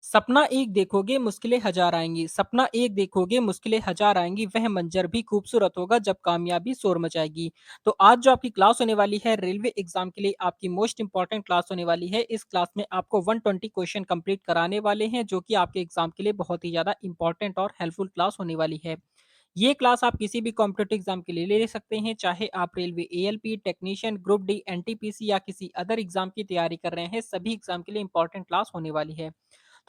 सपना एक देखोगे मुश्किलें हजार आएँगी, सपना एक देखोगे मुश्किलें हजार आएँगी, वह मंज़र भी खूबसूरत होगा जब कामयाबी शोर मचाएगी। तो आज जो आपकी क्लास होने वाली है रेलवे एग्ज़ाम के लिए आपकी मोस्ट इम्पोर्टेंट क्लास होने वाली है। इस क्लास में आपको 120 क्वेश्चन कंप्लीट कराने वाले हैं जो कि आपके एग्ज़ाम के लिए बहुत ही ज़्यादा इम्पोर्टेंट और हेल्पफुल क्लास होने वाली है। ये क्लास आप किसी भी कॉम्पिटिटिव एग्ज़ाम के लिए ले सकते हैं, चाहे आप railway ALP, technician, group D, NTPC या किसी अदर एग्ज़ाम की तैयारी कर रहे हैं, सभी एग्ज़ाम के लिए इम्पोर्टेंट क्लास होने वाली है।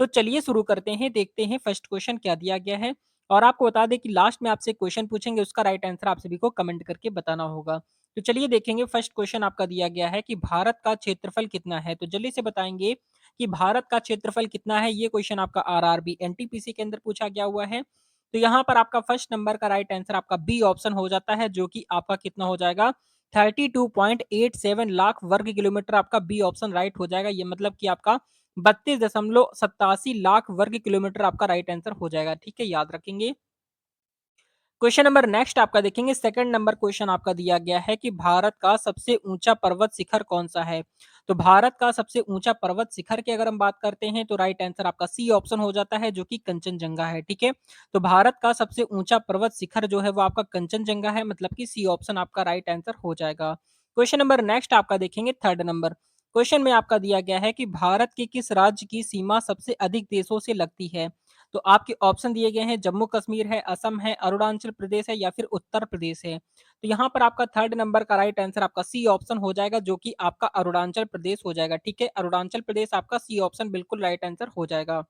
तो चलिए शुरू करते हैं, देखते हैं फर्स्ट क्वेश्चन क्या दिया गया है। और आपको बता दें कि लास्ट में आपसे क्वेश्चन पूछेंगे, उसका राइट आंसर आप सभी को कमेंट करके बताना होगा। तो चलिए देखेंगे, फर्स्ट क्वेश्चन आपका दिया गया है कि भारत का क्षेत्रफल कितना है? तो जल्दी से बताएँगे कि भारत का क्षेत्रफल कितना है? ये क्वेश्चन आपका आरआरबी, एनटीपीसी के अंदर पूछा गया हुआ है। तो यहाँ पर आपका फर्स्ट नंबर का राइट आंसर आपका बी ऑप्शन हो जाता है, जो कि आपका कितना हो जाएगा? 32.87 लाख वर्ग किलोमीटर आपका बी ऑप्शन राइट हो जाएगा। ये मतलब कि आपका 32.87 लाख वर्ग किलोमीटर आपका राइट आंसर हो जाएगा। ठीक है, याद रखेंगे। क्वेश्चन नंबर नेक्स्ट आपका देखेंगे, सेकंड नंबर क्वेश्चन आपका दिया गया है कि भारत का सबसे ऊंचा पर्वत शिखर कौन सा है? तो भारत का सबसे ऊंचा पर्वत शिखर की अगर हम बात करते हैं तो राइट आंसर आपका सी ऑप्शन हो जाता है, जो कि कंचनजंगा है। ठीक है, तो भारत का सबसे ऊंचा पर्वत शिखर जो है वो आपका कंचनजंगा है, मतलब कि सी ऑप्शन आपका राइट आंसर हो जाएगा। क्वेश्चन नंबर नेक्स्ट आपका देखेंगे, थर्ड नंबर क्वेश्चन में आपका दिया गया है कि भारत के किस राज्य की सीमा सबसे अधिक देशों से लगती है? तो आपके ऑप्शन दिए गए हैं, जम्मू कश्मीर है, असम है, अरुणाचल प्रदेश है या फिर उत्तर प्रदेश है। तो यहाँ पर आपका थर्ड नंबर का राइट आंसर आपका सी ऑप्शन हो जाएगा, जो कि आपका अरुणाचल प्रदेश हो जाएगा। ठीक है, अरुणाचल प्रदेश आपका सी ऑप्शन बिल्कुल राइट आंसर हो जाएगा।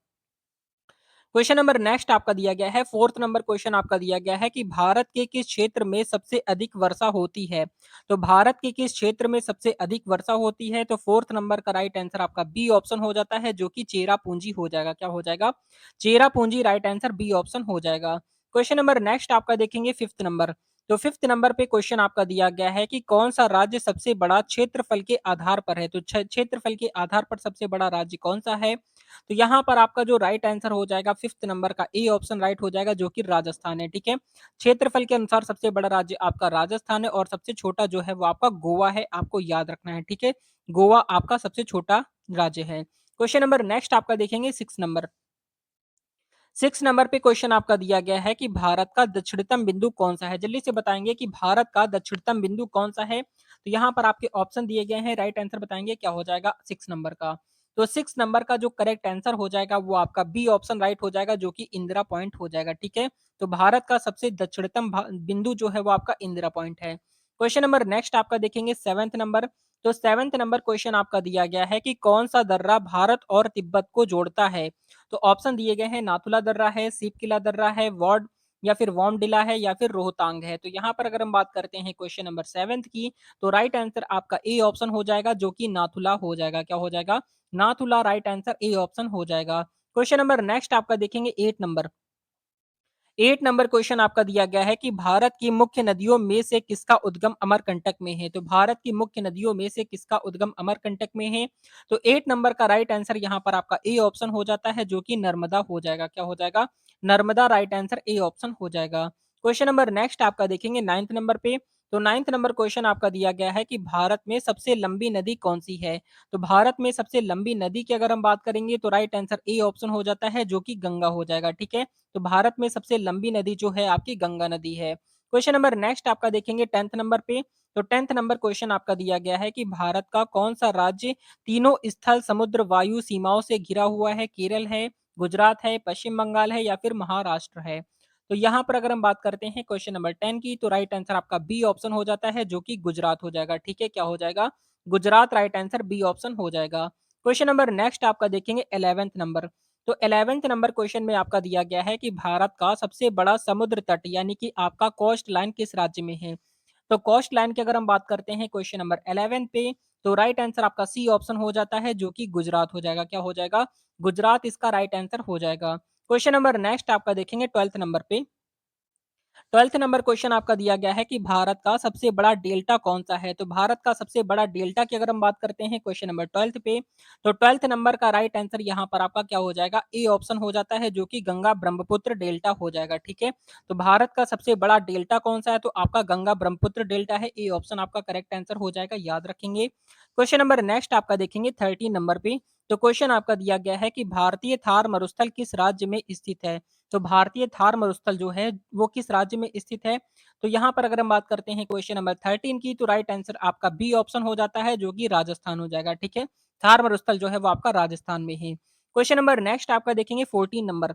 क्वेश्चन नंबर नेक्स्ट आपका दिया गया है, फोर्थ नंबर क्वेश्चन आपका दिया गया है कि भारत के किस क्षेत्र में सबसे अधिक वर्षा होती है? तो भारत के किस क्षेत्र में सबसे अधिक वर्षा होती है? तो फोर्थ नंबर का राइट आंसर आपका बी ऑप्शन हो जाता है, जो कि चेरापूंजी हो जाएगा। क्या हो जाएगा? Cherrapunji right answer B option हो जाएगा। क्वेश्चन नंबर नेक्स्ट आपका देखेंगे, फिफ्थ नंबर। तो फिफ्थ नंबर पे क्वेश्चन आपका दिया गया है कि कौन सा राज्य सबसे बड़ा क्षेत्रफल के आधार पर है? तो क्षेत्रफल के आधार पर सबसे बड़ा राज्य कौन सा है? तो यहाँ पर आपका जो राइट आंसर हो जाएगा फिफ्थ नंबर का ए ऑप्शन राइट हो जाएगा, जो कि राजस्थान है। ठीक है, क्षेत्रफल के अनुसार सबसे बड़ा राज्य आपका राजस्थान है और सबसे छोटा जो है वो आपका गोवा है, आपको याद रखना है। ठीक है, गोवा आपका सबसे छोटा राज्य है। क्वेश्चन नंबर नेक्स्ट आपका देखेंगे, सिक्स नंबर। सिक्स नंबर पे क्वेश्चन आपका दिया गया है कि भारत का दक्षिणतम बिंदु कौन सा है? जल्दी से बताएंगे कि भारत का दक्षिणतम बिंदु कौन सा है। तो यहाँ पर आपके ऑप्शन दिए गए हैं, राइट आंसर बताएंगे क्या हो जाएगा सिक्स नंबर का। तो सिक्स नंबर का जो करेक्ट आंसर हो जाएगा वो आपका बी ऑप्शन राइट हो जाएगा, जो कि इंदिरा पॉइंट हो जाएगा। ठीक है, तो भारत का सबसे दक्षिणतम बिंदु जो है वो आपका इंदिरा पॉइंट है। क्वेश्चन नंबर नेक्स्ट आपका देखेंगे, सेवंथ नंबर। तो सेवंथ नंबर क्वेश्चन आपका दिया गया है कि कौन सा दर्रा भारत और तिब्बत को जोड़ता है? तो ऑप्शन दिए गए हैं, नाथुला दर्रा है, सिपकिला दर्रा है, वॉर्ड या फिर वॉमडिला है या फिर रोहतांग है। तो यहाँ पर अगर हम बात करते हैं क्वेश्चन नंबर सेवेंथ की, तो राइट आंसर आपका ए ऑप्शन हो जाएगा, जो कि नाथुला हो जाएगा। क्या हो जाएगा? Nathula right answer A option हो जाएगा। क्वेश्चन नंबर नेक्स्ट आपका देखेंगे, एट नंबर। 8 नंबर क्वेश्चन आपका दिया गया है कि भारत की मुख्य नदियों में से किसका उद्गम अमरकंटक में है? तो भारत की मुख्य नदियों में से किसका उद्गम अमरकंटक में है? तो 8 नंबर का राइट आंसर यहाँ पर आपका ए ऑप्शन हो जाता है, जो कि नर्मदा हो जाएगा। क्या हो जाएगा? Narmada right answer A option हो जाएगा। क्वेश्चन नंबर नेक्स्ट आपका देखेंगे, नाइन्थ नंबर पे। तो नाइन्थ नंबर क्वेश्चन आपका दिया गया है कि भारत में सबसे लंबी नदी कौन सी है? तो भारत में सबसे लंबी नदी की अगर हम बात करेंगे तो राइट आंसर ए ऑप्शन हो जाता है, जो कि गंगा हो जाएगा। ठीक है, तो भारत में सबसे लंबी नदी जो है आपकी गंगा नदी है। क्वेश्चन नंबर नेक्स्ट आपका देखेंगे, टेंथ नंबर पे। तो टेंथ नंबर क्वेश्चन आपका दिया गया है कि भारत का कौन सा राज्य तीनों स्थल समुद्र वायु सीमाओं से घिरा हुआ है? केरल है, गुजरात है, पश्चिम बंगाल है या फिर महाराष्ट्र है? तो यहाँ पर अगर हम बात करते हैं क्वेश्चन नंबर 10 की, तो राइट आंसर आपका बी ऑप्शन हो जाता है, जो कि गुजरात हो जाएगा। ठीक है, क्या हो जाएगा? Gujarat right answer B option हो जाएगा। क्वेश्चन नंबर नेक्स्ट आपका देखेंगे, 11th नंबर। तो 11th नंबर क्वेश्चन में आपका दिया गया है कि भारत का सबसे बड़ा समुद्र तट यानी कि आपका कोस्ट लाइन किस राज्य में है? तो कोस्ट लाइन की अगर हम बात करते हैं क्वेश्चन नंबर 11 पे, तो राइट आंसर आपका सी ऑप्शन हो जाता है, जो कि गुजरात हो जाएगा। क्या हो जाएगा? गुजरात इसका राइट आंसर हो जाएगा। क्वेश्चन नंबर नेक्स्ट आपका देखेंगे, 12th नंबर पे। 12th नंबर क्वेश्चन आपका दिया गया है कि भारत का सबसे बड़ा डेल्टा कौन सा है? तो भारत का सबसे बड़ा डेल्टा की अगर हम बात करते हैं क्वेश्चन नंबर 12th पे, तो 12th नंबर का राइट आंसर यहाँ पर आपका क्या हो जाएगा? ए ऑप्शन हो जाता है, जो कि गंगा ब्रह्मपुत्र डेल्टा हो जाएगा। ठीक है, तो भारत का सबसे बड़ा डेल्टा कौन सा है? तो आपका गंगा ब्रह्मपुत्र डेल्टा है। ए ऑप्शन आपका करेक्ट आंसर हो जाएगा, याद रखेंगे। क्वेश्चन नंबर नेक्स्ट आपका देखेंगे 13 नंबर पे। तो क्वेश्चन आपका दिया गया है कि भारतीय थार मरुस्थल किस राज्य में स्थित है? तो भारतीय थार मरुस्थल जो है वो किस राज्य में स्थित है? तो यहाँ पर अगर हम बात करते हैं क्वेश्चन नंबर 13 की, तो राइट आंसर आपका बी ऑप्शन हो जाता है, जो कि राजस्थान हो जाएगा। ठीक है, थार मरुस्थल जो है वो आपका राजस्थान में है। क्वेश्चन नंबर नेक्स्ट आपका देखेंगे 14 नंबर।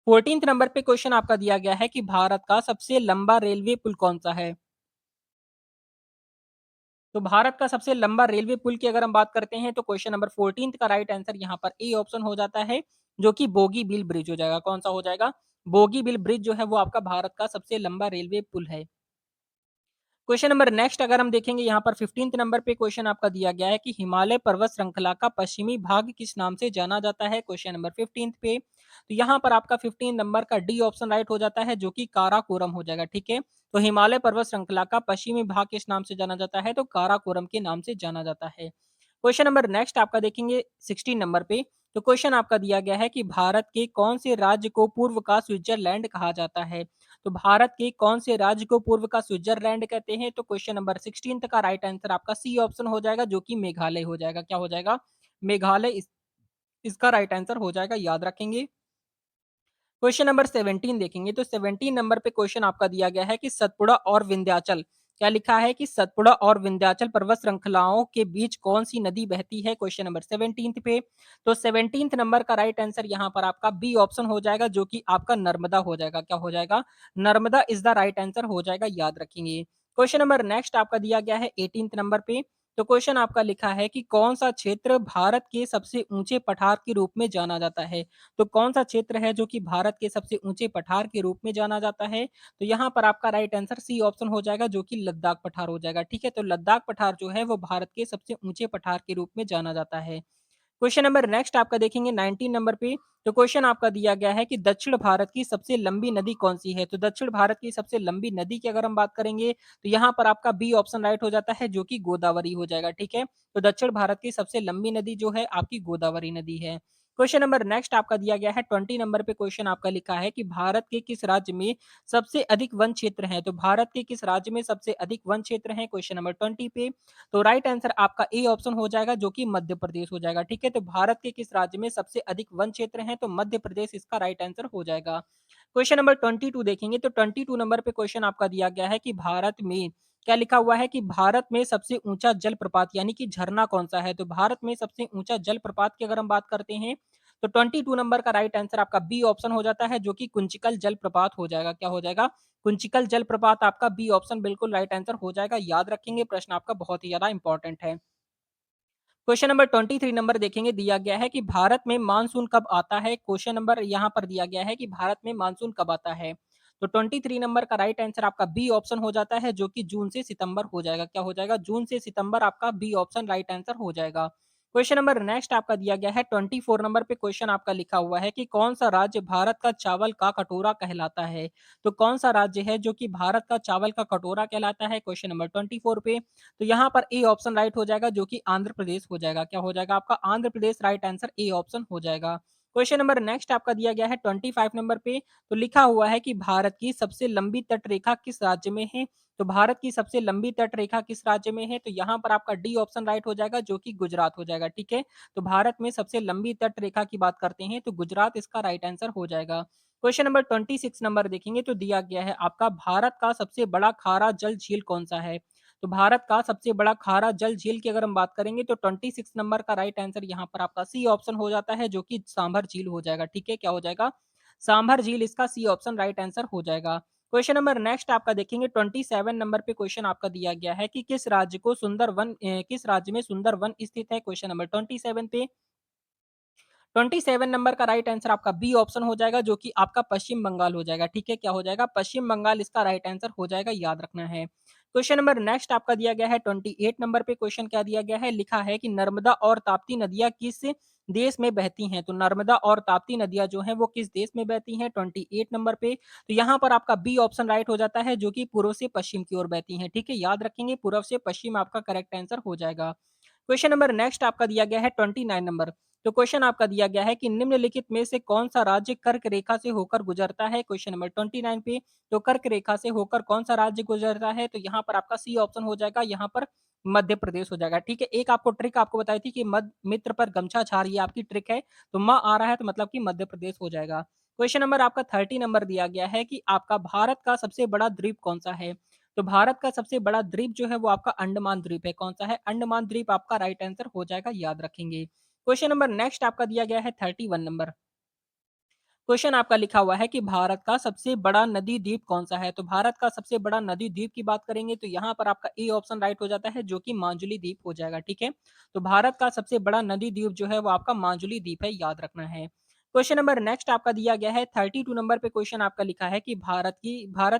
14th नंबर पे क्वेश्चन आपका दिया गया है कि भारत का सबसे लंबा रेलवे पुल कौन सा है? तो भारत का सबसे लंबा रेलवे पुल की अगर हम बात करते हैं, तो क्वेश्चन नंबर 14th का राइट आंसर यहाँ पर ए ऑप्शन हो जाता है, जो कि बोगीबील ब्रिज हो जाएगा। कौन सा हो जाएगा? बोगीबील ब्रिज जो है वो आपका भारत का सबसे लंबा रेलवे पुल है। क्वेश्चन नंबर नेक्स्ट अगर हम देखेंगे, यहाँ पर 15th नंबर पे क्वेश्चन आपका दिया गया है कि हिमालय पर्वत श्रृंखला का पश्चिमी भाग किस नाम से जाना जाता है? क्वेश्चन नंबर 15th पे। तो यहाँ पर आपका 15 नंबर का डी ऑप्शन राइट हो जाता है, जो कि काराकोरम हो जाएगा। ठीक है, तो हिमालय पर्वत श्रृंखला का पश्चिमी भाग किस नाम से जाना जाता है? तो काराकोरम के नाम से जाना जाता है। क्वेश्चन नंबर नेक्स्ट आपका देखेंगे 16 नंबर पे। तो क्वेश्चन आपका दिया गया है कि भारत के कौन से राज्य को पूर्व का स्विट्जरलैंड कहा जाता है? तो भारत के कौन से राज्य को पूर्व का स्विट्जरलैंड कहते हैं? तो क्वेश्चन नंबर 16 का राइट आंसर आपका सी ऑप्शन हो जाएगा, जो कि मेघालय हो जाएगा। क्या हो जाएगा? मेघालय इसका राइट आंसर हो जाएगा, याद रखेंगे। क्वेश्चन नंबर 17 देखेंगे, तो 17 नंबर पे क्वेश्चन आपका दिया गया है कि सतपुड़ा और विंध्याचल, क्या लिखा है कि सतपुड़ा और विंध्याचल पर्वत श्रृंखलाओं के बीच कौन सी नदी बहती है? क्वेश्चन नंबर 17 पे। तो 17 नंबर का राइट आंसर यहाँ पर आपका बी ऑप्शन हो जाएगा, जो कि आपका नर्मदा हो जाएगा। क्या हो जाएगा? Narmada is the right answer हो जाएगा, याद रखेंगे। क्वेश्चन नंबर नेक्स्ट आपका दिया गया है 18 नंबर पे। तो क्वेश्चन आपका लिखा है कि कौन सा क्षेत्र भारत के सबसे ऊंचे पठार के रूप में जाना जाता है? तो कौन सा क्षेत्र है जो कि भारत के सबसे ऊंचे पठार के रूप में जाना जाता है? तो यहाँ पर आपका राइट आंसर सी ऑप्शन हो जाएगा, जो कि लद्दाख पठार हो जाएगा। ठीक है, तो लद्दाख पठार जो है वो भारत के सबसे ऊंचे पठार के रूप में जाना जाता है। क्वेश्चन नंबर नेक्स्ट आपका देखेंगे 19 नंबर पे। तो क्वेश्चन आपका दिया गया है कि दक्षिण भारत की सबसे लंबी नदी कौन सी है? तो दक्षिण भारत की सबसे लंबी नदी की अगर हम बात करेंगे, तो यहाँ पर आपका बी ऑप्शन राइट हो जाता है, जो कि गोदावरी हो जाएगा। ठीक है, तो दक्षिण भारत की सबसे लंबी नदी जो है आपकी गोदावरी नदी है। क्वेश्चन नंबर नेक्स्ट आपका दिया गया है 20 नंबर पे। क्वेश्चन आपका लिखा है कि भारत के किस राज्य में सबसे अधिक वन क्षेत्र है? तो भारत के किस राज्य में सबसे अधिक वन क्षेत्र है? क्वेश्चन नंबर 20 पे। तो राइट आंसर आपका ए ऑप्शन हो जाएगा, जो कि मध्य प्रदेश हो जाएगा। ठीक है, तो भारत के किस राज्य में सबसे अधिक वन क्षेत्र है? तो मध्य प्रदेश इसका राइट आंसर हो जाएगा। क्वेश्चन नंबर 22 देखेंगे, तो 22 नंबर पे क्वेश्चन आपका दिया गया है कि भारत में क्या लिखा हुआ है कि भारत में सबसे ऊंचा जलप्रपात यानी कि झरना कौन सा है? तो भारत में सबसे ऊंचा जलप्रपात की अगर हम बात करते हैं, तो 22 नंबर का राइट आंसर आपका बी ऑप्शन हो जाता है, जो कि कुंचिकल जलप्रपात हो जाएगा। क्या हो जाएगा? कुंचिकल जलप्रपात आपका बी ऑप्शन बिल्कुल राइट आंसर हो जाएगा, याद रखेंगे। प्रश्न आपका बहुत ही ज्यादा इंपॉर्टेंट है। क्वेश्चन नंबर 23 नंबर देखेंगे, दिया गया है कि भारत में मानसून कब आता है? क्वेश्चन नंबर यहाँ पर दिया गया है कि भारत में मानसून कब आता है? तो 23 नंबर का राइट आंसर आपका बी ऑप्शन हो जाता है, जो कि जून से सितंबर हो जाएगा। क्या हो जाएगा? जून से सितंबर आपका बी ऑप्शन राइट आंसर हो जाएगा। क्वेश्चन नंबर नेक्स्ट आपका दिया गया है 24 नंबर पे। क्वेश्चन आपका लिखा हुआ है कि कौन सा राज्य भारत का चावल का कटोरा कहलाता है? तो कौन सा राज्य है जो कि भारत का चावल का कटोरा कहलाता है? क्वेश्चन नंबर 24 पे। तो यहाँ पर ए ऑप्शन राइट हो जाएगा, जो कि आंध्र प्रदेश हो जाएगा। क्या हो जाएगा? आपका Andhra Pradesh right answer A option हो जाएगा। क्वेश्चन नंबर नेक्स्ट आपका दिया गया है 25 नंबर पे। तो लिखा हुआ है कि भारत की सबसे लंबी तट रेखा किस राज्य में है? तो भारत की सबसे लंबी तट रेखा किस राज्य में है? तो यहाँ पर आपका डी ऑप्शन राइट हो जाएगा, जो कि गुजरात हो जाएगा। ठीक है, तो भारत में सबसे लंबी तट रेखा की बात करते हैं, तो गुजरात इसका राइट आंसर हो जाएगा। क्वेश्चन नंबर 26 नंबर देखेंगे, तो दिया गया है आपका भारत का सबसे बड़ा खारा जल झील कौन सा है? तो भारत का सबसे बड़ा खारा जल झील की अगर हम बात करेंगे, तो 26 नंबर का राइट आंसर यहाँ पर आपका सी ऑप्शन हो जाता है, जो कि सांभर झील हो जाएगा। ठीक है, क्या हो जाएगा? सांभर झील इसका सी ऑप्शन राइट आंसर हो जाएगा। क्वेश्चन नंबर नेक्स्ट आपका देखेंगे 27 नंबर पे। क्वेश्चन आपका दिया गया है कि किस राज्य में सुंदर वन स्थित है? क्वेश्चन नंबर 27 पे। 27 नंबर का राइट आंसर आपका बी ऑप्शन हो जाएगा, जो कि आपका पश्चिम बंगाल हो जाएगा। ठीक है, क्या हो जाएगा? पश्चिम बंगाल इसका राइट आंसर हो जाएगा, याद रखना है। क्वेश्चन नंबर नेक्स्ट आपका दिया गया है 28 नंबर पे। क्वेश्चन क्या दिया गया है? लिखा है कि नर्मदा और ताप्ती नदियां किस देश में बहती हैं? तो नर्मदा और ताप्ती नदियां जो हैं वो किस देश में बहती हैं? 28 नंबर पे। तो यहाँ पर आपका बी ऑप्शन राइट हो जाता है, जो कि पूर्व से पश्चिम की ओर बहती हैं। ठीक है, याद रखेंगे, पूर्व से पश्चिम आपका करेक्ट आंसर हो जाएगा। क्वेश्चन नंबर नेक्स्ट आपका दिया गया है 29 नंबर। तो क्वेश्चन आपका दिया गया है कि निम्नलिखित में से कौन सा राज्य कर्क रेखा से होकर गुजरता है? क्वेश्चन नंबर 29 पे। तो कर्क रेखा से होकर कौन सा राज्य गुजरता है? तो यहाँ पर आपका सी ऑप्शन हो जाएगा, यहाँ पर मध्य प्रदेश हो जाएगा, ठीक है। एक आपको ट्रिक आपको बताई थी कि मद मित्र पर गमछा छाड़, ये आपकी ट्रिक है, तो म आ रहा है तो मतलब कि मध्य प्रदेश हो जाएगा। क्वेश्चन नंबर आपका 30 नंबर दिया गया है कि आपका भारत का सबसे बड़ा द्वीप कौन-सा है? तो भारत का सबसे बड़ा द्वीप जो है वो आपका अंडमान द्वीप है। कौन-सा है? अंडमान द्वीप आपका राइट आंसर हो जाएगा, याद रखेंगे। क्वेश्चन नंबर नेक्स्ट आपका दिया गया है 31 नंबर। क्वेश्चन आपका लिखा हुआ है कि भारत का सबसे बड़ा नदी द्वीप कौन-सा है? तो भारत का सबसे बड़ा नदी द्वीप की बात करेंगे तो यहाँ पर आपका ए ऑप्शन राइट हो जाता है, जो कि माजुली द्वीप हो जाएगा, ठीक है? तो भारत का सबसे बड़ा नदी द्वीप जो है वो आपका माजुली द्वीप है, याद रखना है। क्वेश्चन नंबर नेक्स्ट आपका दिया गया है 32 नंबर पे क्वेश्चन आपका लिखा है कि भारत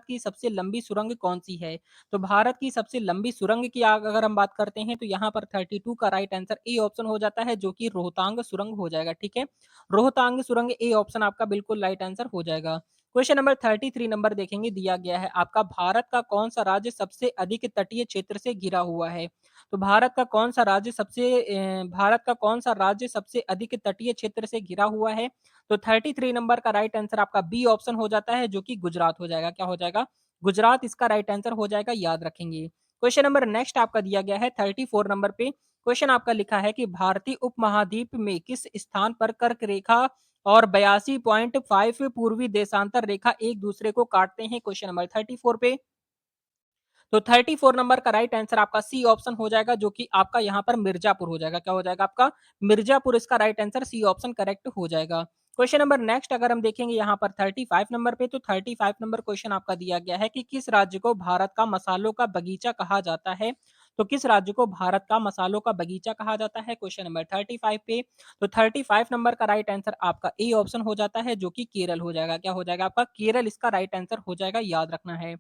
की सबसे लंबी सुरंग कौन-सी है? तो भारत की सबसे लंबी सुरंग की अगर हम बात करते हैं तो यहाँ पर 32 का राइट आंसर ए ऑप्शन हो जाता है, जो कि रोहतांग सुरंग हो जाएगा, ठीक है? रोहतांग सुरंग ए ऑप्शन आपका बिल्कुल राइट आंसर हो जाएगा। क्वेश्चन नंबर 33 नंबर देखेंगे, दिया गया है आपका भारत का कौन-सा राज्य सबसे अधिक तटीय क्षेत्र से घिरा हुआ है? तो भारत का कौन-सा राज्य सबसे अधिक तटीय क्षेत्र से घिरा हुआ है? तो 33 नंबर का राइट आंसर आपका बी ऑप्शन हो जाता है, जो कि गुजरात हो जाएगा। क्या हो जाएगा? गुजरात इसका राइट आंसर हो जाएगा, याद रखेंगे। क्वेश्चन नंबर नेक्स्ट आपका दिया गया है 34 नंबर पे। क्वेश्चन आपका लिखा है कि भारतीय उपमहाद्वीप में किस स्थान पर कर्क रेखा और 82.5 पूर्वी देशांतर रेखा एक दूसरे को काटते हैं? क्वेश्चन नंबर 34 पे। तो 34 नंबर का राइट आंसर आपका सी ऑप्शन हो जाएगा, जो कि आपका यहाँ पर मिर्जापुर हो जाएगा। क्या हो जाएगा आपका? मिर्जापुर इसका right answer C option correct हो जाएगा। क्वेश्चन नंबर नेक्स्ट अगर हम देखेंगे यहाँ पर 35 नंबर पे, तो 35 नंबर क्वेश्चन आपका दिया गया है कि किस राज्य को भारत का मसालों का बगीचा कहा जाता है? तो किस राज्य को भारत का मसालों का बगीचा कहा जाता है? क्वेश्चन नंबर 35 पे। तो 35 नंबर का राइट आंसर आपका ए ऑप्शन हो जाता है, जो कि केरल हो जाएगा। क्या हो जाएगा आपका? केरल इसका राइट आंसर हो जाएगा, याद रखना है।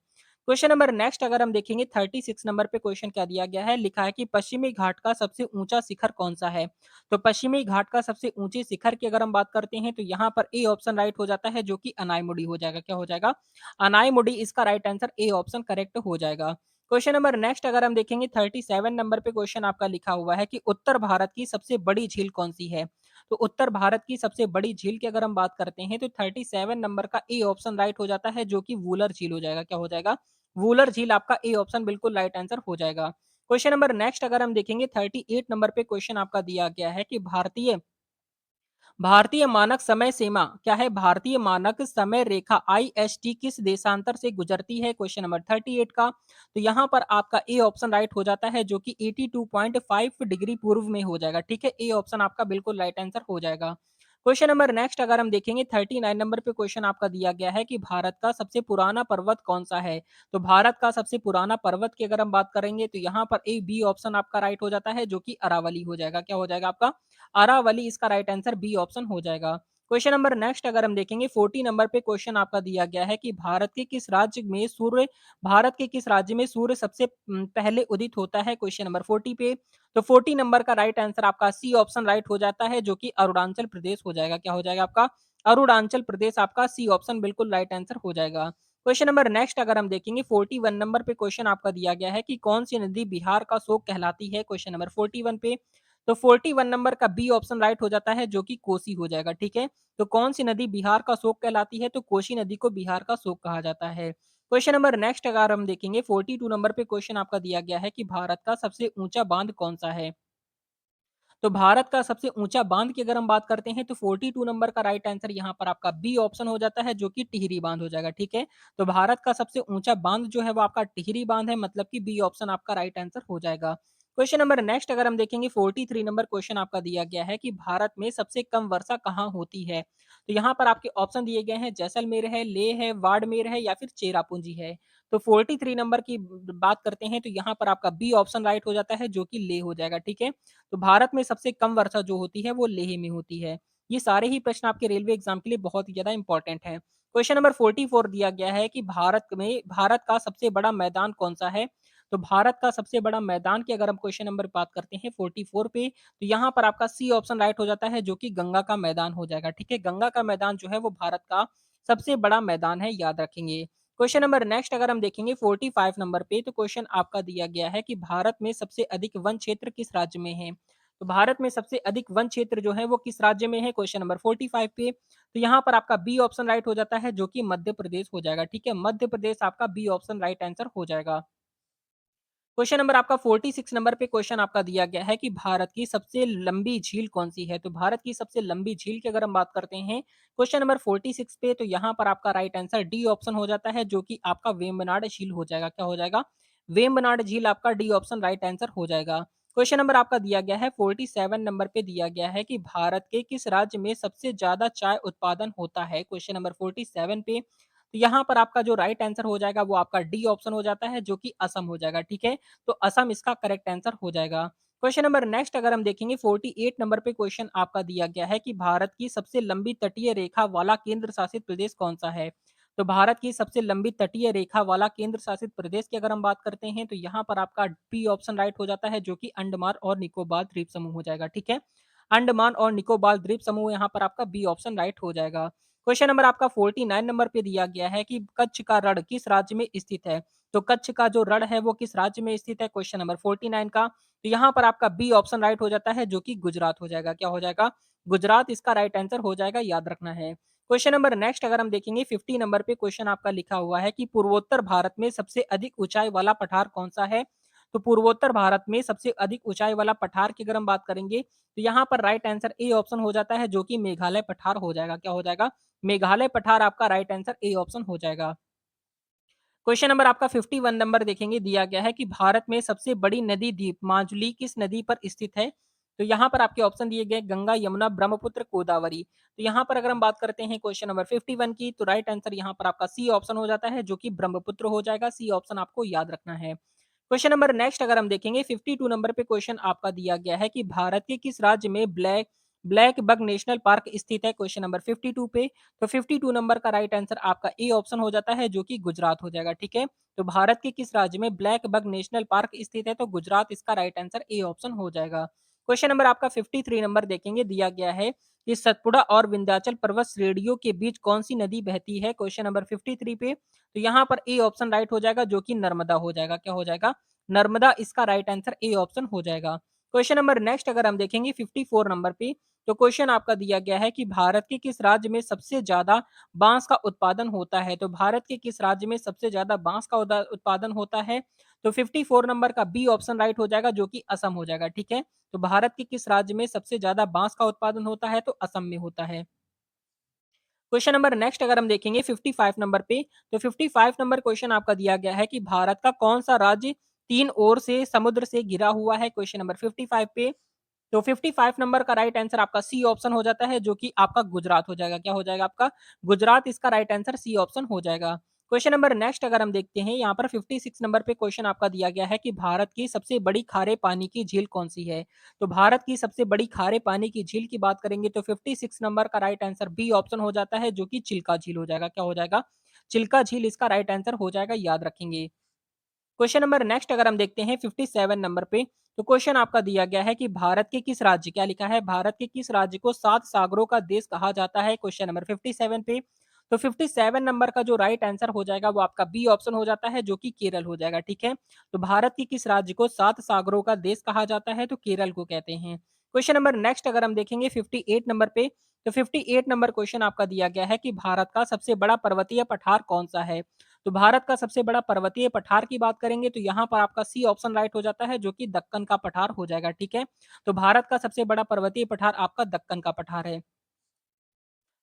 क्वेश्चन नंबर नेक्स्ट अगर हम देखेंगे 36 नंबर पे क्वेश्चन क्या दिया गया है, लिखा है कि पश्चिमी घाट का सबसे ऊंचा शिखर कौन सा है? तो पश्चिमी घाट का सबसे ऊंचे शिखर की अगर हम बात करते हैं तो यहाँ पर ए ऑप्शन राइट हो जाता है, जो कि अनाईमुडी हो जाएगा। क्या हो जाएगा? अनाईमुडी इसका right answer A option correct हो जाएगा। क्वेश्चन नंबर नेक्स्ट अगर हम देखेंगे 37 नंबर पे क्वेश्चन आपका लिखा हुआ है कि उत्तर भारत की सबसे बड़ी झील कौन सी है? तो उत्तर भारत की सबसे बड़ी झील की अगर हम बात करते हैं तो 37 नंबर का ए ऑप्शन राइट हो जाता है, जो कि वूलर झील हो जाएगा। क्या हो जाएगा? वूलर झील आपका ए ऑप्शन बिल्कुल राइट आंसर हो जाएगा। क्वेश्चन नंबर नेक्स्ट अगर हम देखेंगे 38 नंबर पे क्वेश्चन आपका दिया गया है कि भारतीय भारतीय मानक समय सीमा क्या है? भारतीय मानक समय रेखा आईएसटी किस देशांतर से गुजरती है? क्वेश्चन नंबर 38 का। तो यहाँ पर आपका ए ऑप्शन राइट हो जाता है, जो कि 82.5 डिग्री पूर्व में हो जाएगा, ठीक है? ए ऑप्शन आपका बिल्कुल राइट आंसर हो जाएगा। क्वेश्चन नंबर नेक्स्ट अगर हम देखेंगे 39 नंबर पे क्वेश्चन आपका दिया गया है कि भारत का सबसे पुराना पर्वत कौन-सा है? तो भारत का सबसे पुराना पर्वत की अगर हम बात करेंगे तो यहाँ पर ए बी ऑप्शन आपका राइट हो जाता है, जो कि अरावली हो जाएगा। क्या हो जाएगा आपका? अरावली इसका राइट आंसर बी ऑप्शन हो जाएगा। क्वेश्चन नंबर नेक्स्ट अगर हम देखेंगे 40 नंबर पे क्वेश्चन आपका दिया गया है कि भारत के किस राज्य में सूर्य सबसे पहले उदित होता है? क्वेश्चन नंबर 40 पे। तो 40 नंबर का राइट आंसर आपका सी ऑप्शन राइट हो जाता है, जो कि अरुणाचल प्रदेश हो जाएगा। क्या हो जाएगा आपका? अरुणाचल प्रदेश आपका सी ऑप्शन बिल्कुल राइट आंसर हो जाएगा। क्वेश्चन नंबर नेक्स्ट अगर हम देखेंगे 41 नंबर पे क्वेश्चन आपका दिया गया है कि कौन सी नदी बिहार का शोक कहलाती है? क्वेश्चन नंबर 41 पे। तो 41 नंबर का बी ऑप्शन राइट हो जाता है, जो कि कोसी हो जाएगा, ठीक है? तो कौन सी नदी बिहार का शोक कहलाती है? तो कोसी नदी को बिहार का शोक कहा जाता है। क्वेश्चन नंबर नेक्स्ट अगर हम देखेंगे 42 नंबर पे क्वेश्चन आपका दिया गया है कि भारत का सबसे ऊंचा बांध कौन सा है? तो भारत का सबसे ऊंचा बांध की अगर हम बात करते हैं तो 42 नंबर का राइट आंसर यहाँ पर आपका बी ऑप्शन हो जाता है, जो कि टिहरी बांध हो जाएगा, ठीक है? तो भारत का सबसे ऊंचा बांध जो है वो आपका टिहरी बांध है, मतलब कि बी ऑप्शन आपका राइट आंसर हो जाएगा। क्वेश्चन नंबर नेक्स्ट अगर हम देखेंगे 43 नंबर क्वेश्चन आपका दिया गया है कि भारत में सबसे कम वर्षा कहाँ होती है? तो यहाँ पर आपके ऑप्शन दिए गए हैं, जैसलमेर है, लेह है, बाड़मेर है या फिर चेरापूंजी है। तो 43 नंबर की बात करते हैं तो यहाँ पर आपका बी ऑप्शन राइट हो जाता है, जो कि लेह हो जाएगा, ठीक है? तो भारत में सबसे कम वर्षा जो होती है वो लेह में होती है। ये सारे ही प्रश्न आपके रेलवे एग्जाम के लिए बहुत ही ज़्यादा इंपॉर्टेंट हैं। क्वेश्चन नंबर 44 दिया गया है कि भारत का सबसे बड़ा मैदान कौन-सा है? तो भारत का सबसे बड़ा मैदान की अगर हम क्वेश्चन नंबर बात करते हैं 44 पे, तो यहाँ पर आपका सी ऑप्शन राइट हो जाता है, जो कि गंगा का मैदान हो जाएगा, ठीक है? गंगा का मैदान जो है वो भारत का सबसे बड़ा मैदान है, याद रखेंगे। क्वेश्चन नंबर नेक्स्ट अगर हम देखेंगे 45 नंबर पे, तो क्वेश्चन आपका दिया गया है कि भारत में सबसे अधिक वन क्षेत्र किस राज्य में है? तो भारत में सबसे अधिक वन क्षेत्र जो है वो किस राज्य में है? क्वेश्चन नंबर 45 पे। तो यहाँ पर आपका बी ऑप्शन राइट हो जाता है, जो कि मध्य प्रदेश हो जाएगा, ठीक है? मध्य प्रदेश आपका बी ऑप्शन राइट आंसर हो जाएगा। क्वेश्चन नंबर आपका 46 नंबर पे क्वेश्चन आपका दिया गया है कि भारत की सबसे लंबी झील कौन-सी है? तो भारत की सबसे लंबी झील की अगर हम बात करते हैं, क्वेश्चन नंबर 46 पे तो यहाँ पर आपका राइट आंसर डी ऑप्शन हो जाता है, जो कि आपका वेम्बनाड झील हो जाएगा। क्या हो जाएगा? वेम्बनाड झील आपका डी ऑप्शन राइट आंसर हो जाएगा। क्वेश्चन नंबर आपका दिया गया है 47 नंबर पे दिया गया है कि भारत के किस राज्य में सबसे ज़्यादा चाय उत्पादन होता है? क्वेश्चन नंबर 47 पे तो यहाँ पर आपका जो राइट आंसर हो जाएगा वो आपका डी ऑप्शन हो जाता है, जो कि असम हो जाएगा। ठीक है? तो असम इसका करेक्ट आंसर हो जाएगा। क्वेश्चन नंबर नेक्स्ट अगर हम देखेंगे 48 नंबर पे क्वेश्चन आपका दिया गया है कि भारत की सबसे लंबी तटीय रेखा वाला केंद्र शासित प्रदेश कौन-सा है? तो भारत की सबसे लंबी तटीय रेखा वाला केंद्र शासित प्रदेश की अगर हम बात करते हैं तो यहाँ पर आपका बी ऑप्शन राइट हो जाता है, जो कि अंडमान और निकोबार द्वीप समूह हो जाएगा। ठीक है? अंडमान और निकोबार द्वीप समूह यहाँ पर आपका बी ऑप्शन राइट हो जाएगा। क्वेश्चन नंबर आपका 49 नंबर पे दिया गया है कि कच्छ का रण किस राज्य में स्थित है? तो कच्छ का जो रण है वो किस राज्य में स्थित है? क्वेश्चन नंबर 49 का। तो यहाँ पर आपका बी ऑप्शन राइट हो जाता है, जो कि गुजरात हो जाएगा। क्या हो जाएगा? गुजरात इसका राइट आंसर हो जाएगा, याद रखना है। क्वेश्चन नंबर नेक्स्ट अगर हम देखेंगे 50 नंबर पे क्वेश्चन आपका लिखा हुआ है कि पूर्वोत्तर भारत में सबसे अधिक ऊंचाई वाला पठार कौन-सा है? तो पूर्वोत्तर भारत में सबसे अधिक ऊंचाई वाला पठार की अगर हम बात करेंगे तो यहाँ पर राइट आंसर ए ऑप्शन हो जाता है, जो कि मेघालय पठार हो जाएगा। क्या हो जाएगा? मेघालय पठार आपका राइट आंसर ए ऑप्शन हो जाएगा। क्वेश्चन नंबर आपका 51 नंबर देखेंगे दिया गया है कि भारत में सबसे बड़ी नदी द्वीप माजुली किस नदी पर स्थित है? तो यहाँ पर आपके ऑप्शन दिए गए गंगा, यमुना, ब्रह्मपुत्र, गोदावरी। तो यहाँ पर अगर हम बात करते हैं क्वेश्चन नंबर 51 की तो राइट आंसर यहाँ पर आपका सी ऑप्शन हो जाता है, जो कि ब्रह्मपुत्र हो जाएगा। सी ऑप्शन आपको याद रखना है। क्वेश्चन नंबर नेक्स्ट अगर हम देखेंगे 52 नंबर पे क्वेश्चन आपका दिया गया है कि भारत के किस राज्य में black black bug national park स्थित है? क्वेश्चन नंबर 52 पे तो 52 नंबर का राइट आंसर आपका ए ऑप्शन हो जाता है, जो कि गुजरात हो जाएगा। ठीक है? तो भारत के किस राज्य में ब्लैक बग नेशनल पार्क स्थित है? तो गुजरात इसका राइट आंसर ए ऑप्शन हो जाएगा। क्वेश्चन नंबर आपका 53 नंबर देखेंगे दिया गया है कि सतपुड़ा और विंध्याचल पर्वत श्रेणियों के बीच कौन सी नदी बहती है? क्वेश्चन नंबर 53 पे तो यहाँ पर ए ऑप्शन राइट हो जाएगा, जो कि नर्मदा हो जाएगा। क्या हो जाएगा? नर्मदा इसका राइट आंसर ए ऑप्शन हो जाएगा। क्वेश्चन नंबर नेक्स्ट अगर हम देखेंगे 54 नंबर पे तो क्वेश्चन आपका दिया गया है कि भारत के किस राज्य में सबसे ज्यादा बांस का उत्पादन होता है? तो भारत के किस राज्य में सबसे ज्यादा बांस का उत्पादन होता है? तो 54 नंबर का बी ऑप्शन राइट हो जाएगा, जो कि असम हो जाएगा। ठीक है? तो भारत के किस राज्य में सबसे ज्यादा बांस का उत्पादन होता है? तो असम में होता है। क्वेश्चन नंबर नेक्स्ट अगर हम देखेंगे 55 नंबर पे तो 55 नंबर क्वेश्चन आपका दिया गया है कि भारत का कौन सा राज्य तीन ओर से समुद्र से घिरा हुआ है? क्वेश्चन नंबर 55 पे तो 55 नंबर का राइट आंसर आपका सी ऑप्शन हो जाता है, जो कि आपका गुजरात हो जाएगा। क्या हो जाएगा आपका? गुजरात इसका राइट आंसर सी ऑप्शन हो जाएगा। क्वेश्चन नंबर नेक्स्ट अगर हम देखते हैं यहाँ पर 56 नंबर पे क्वेश्चन आपका दिया गया है कि भारत की सबसे बड़ी खारे पानी की झील कौन-सी है? तो भारत की सबसे बड़ी खारे पानी की झील की बात करेंगे तो 56 नंबर का राइट आंसर बी ऑप्शन हो जाता है, जो कि चिल्का झील हो जाएगा। क्या हो जाएगा? चिल्का झील इसका राइट आंसर हो जाएगा, याद रखेंगे। क्वेश्चन नंबर नेक्स्ट अगर हम देखते हैं 57 नंबर पे तो क्वेश्चन आपका दिया गया है कि भारत के किस राज्य क्या लिखा है? भारत के किस राज्य को सात सागरों का देश कहा जाता है? क्वेश्चन नंबर 57 पे तो 57 नंबर का जो राइट आंसर हो जाएगा वो आपका बी ऑप्शन हो जाता है, जो कि केरल हो जाएगा। ठीक है? तो भारत के किस राज्य को सात सागरों का देश कहा जाता है? तो केरल को कहते हैं। क्वेश्चन नंबर नेक्स्ट अगर हम देखेंगे 58 नंबर पे तो 58 नंबर क्वेश्चन आपका दिया गया है कि भारत का सबसे बड़ा पर्वतीय पठार कौन सा है? तो भारत का सबसे बड़ा पर्वतीय पठार की बात करेंगे तो यहाँ पर आपका सी ऑप्शन राइट हो जाता है, जो कि दक्कन का पठार हो जाएगा। ठीक है? तो भारत का सबसे बड़ा पर्वतीय पठार आपका दक्कन का पठार है।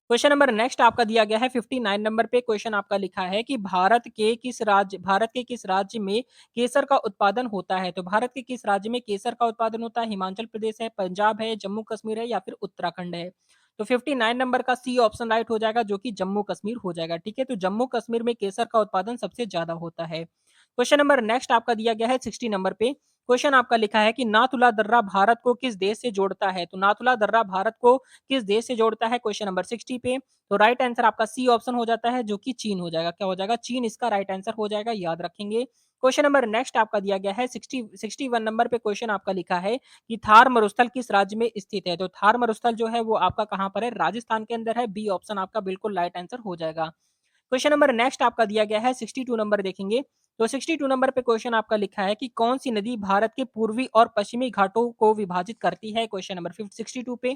क्वेश्चन नंबर नेक्स्ट आपका दिया गया है 59 नंबर पे क्वेश्चन आपका लिखा है कि भारत के किस राज्य में केसर का उत्पादन होता है? तो भारत के किस राज्य में केसर का उत्पादन होता है? हिमाचल प्रदेश है, पंजाब है, जम्मू कश्मीर है या फिर उत्तराखंड है? तो 59 नंबर का सी ऑप्शन राइट हो जाएगा, जो कि जम्मू कश्मीर हो जाएगा। ठीक है? तो जम्मू कश्मीर में केसर का उत्पादन सबसे ज्यादा होता है। क्वेश्चन नंबर नेक्स्ट आपका दिया गया है 60 नंबर पे क्वेश्चन आपका लिखा है कि नाथुला दर्रा भारत को किस देश से जोड़ता है? तो नाथुला दर्रा भारत को किस देश से जोड़ता है? क्वेश्चन नंबर 60 पे तो राइट आंसर आपका सी ऑप्शन हो जाता है, जो कि चीन हो जाएगा। क्या हो जाएगा? चीन इसका राइट आंसर हो जाएगा, याद रखेंगे। क्वेश्चन नंबर नेक्स्ट आपका दिया गया है 61 नंबर पे क्वेश्चन आपका लिखा है कि थार मरुस्थल किस राज्य में स्थित है? तो थार मरुस्थल जो है वो आपका कहाँ पर है? राजस्थान के अंदर है। बी ऑप्शन आपका बिल्कुल राइट आंसर हो जाएगा। क्वेश्चन नंबर नेक्स्ट आपका दिया गया है 62 नंबर देखेंगे तो 62 नंबर पे क्वेश्चन आपका लिखा है कि कौन सी नदी भारत के पूर्वी और पश्चिमी घाटों को विभाजित करती है? क्वेश्चन नंबर 62 पे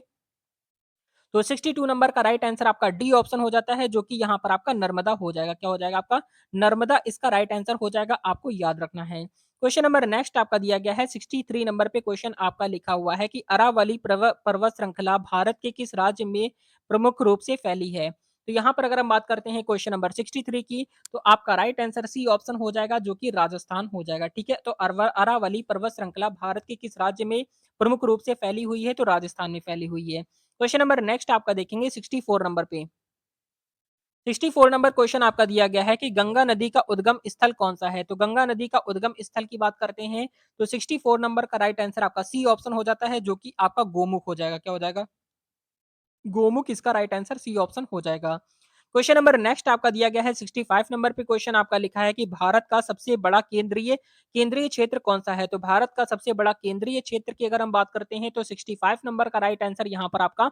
तो 62 नंबर का राइट आंसर आपका डी ऑप्शन हो जाता है, जो कि यहाँ पर आपका नर्मदा हो जाएगा। क्या हो जाएगा आपका? नर्मदा इसका राइट आंसर हो जाएगा, आपको याद रखना है। क्वेश्चन नंबर नेक्स्ट आपका दिया गया है 63 नंबर पे क्वेश्चन आपका लिखा हुआ है कि अरावली पर्वत श्रृंखला भारत के किस राज्य में प्रमुख रूप से फैली है? तो यहाँ पर अगर हम बात करते हैं क्वेश्चन नंबर 63 की, तो आपका राइट आंसर सी ऑप्शन हो जाएगा, जो कि राजस्थान हो जाएगा। ठीक है, तो अरावली पर्वत श्रृंखला भारत के किस राज्य में प्रमुख रूप से फैली हुई है? तो राजस्थान में फैली हुई है। क्वेश्चन नंबर नेक्स्ट आपका देखेंगे 64 नंबर पे। 64 नंबर क्वेश्चन आपका दिया गया है कि गंगा नदी का उद्गम स्थल कौन सा है? तो गंगा नदी का उद्गम स्थल की बात करते हैं, तो 64 नंबर का राइट आंसर आपका सी ऑप्शन हो जाता है, जो कि आपका गोमुख हो जाएगा। क्या हो जाएगा? गोमुख इसका राइट आंसर सी ऑप्शन हो जाएगा। क्वेश्चन नंबर नेक्स्ट आपका दिया गया है 65 नंबर पे क्वेश्चन आपका लिखा है कि भारत का सबसे बड़ा केंद्रीय केंद्रीय क्षेत्र कौन सा है? तो भारत का सबसे बड़ा केंद्रीय क्षेत्र की अगर हम बात करते हैं, तो 65 नंबर का राइट आंसर यहाँ पर आपका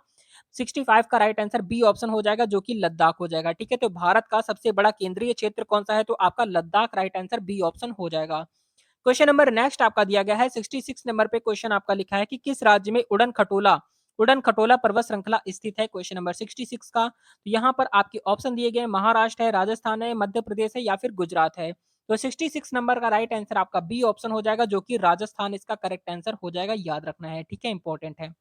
65 का राइट आंसर बी ऑप्शन हो जाएगा, जो कि लद्दाख हो जाएगा। ठीक है, तो भारत का सबसे बड़ा केंद्रीय क्षेत्र कौन सा है? तो आपका Ladakh right answer B option हो जाएगा। क्वेश्चन नंबर नेक्स्ट आपका दिया गया है 66 नंबर पे क्वेश्चन आपका लिखा है कि किस राज्य में उड़न खटोला पर्वत श्रृंखला स्थित है? क्वेश्चन नंबर 66 का, तो यहाँ पर आपके ऑप्शन दिए गए महाराष्ट्र है, राजस्थान है, मध्य प्रदेश है या फिर गुजरात है। तो 66 नंबर का राइट आंसर आपका बी ऑप्शन हो जाएगा, जो कि राजस्थान इसका करेक्ट आंसर हो जाएगा। याद रखना है, ठीक है, इंपॉर्टेंट है।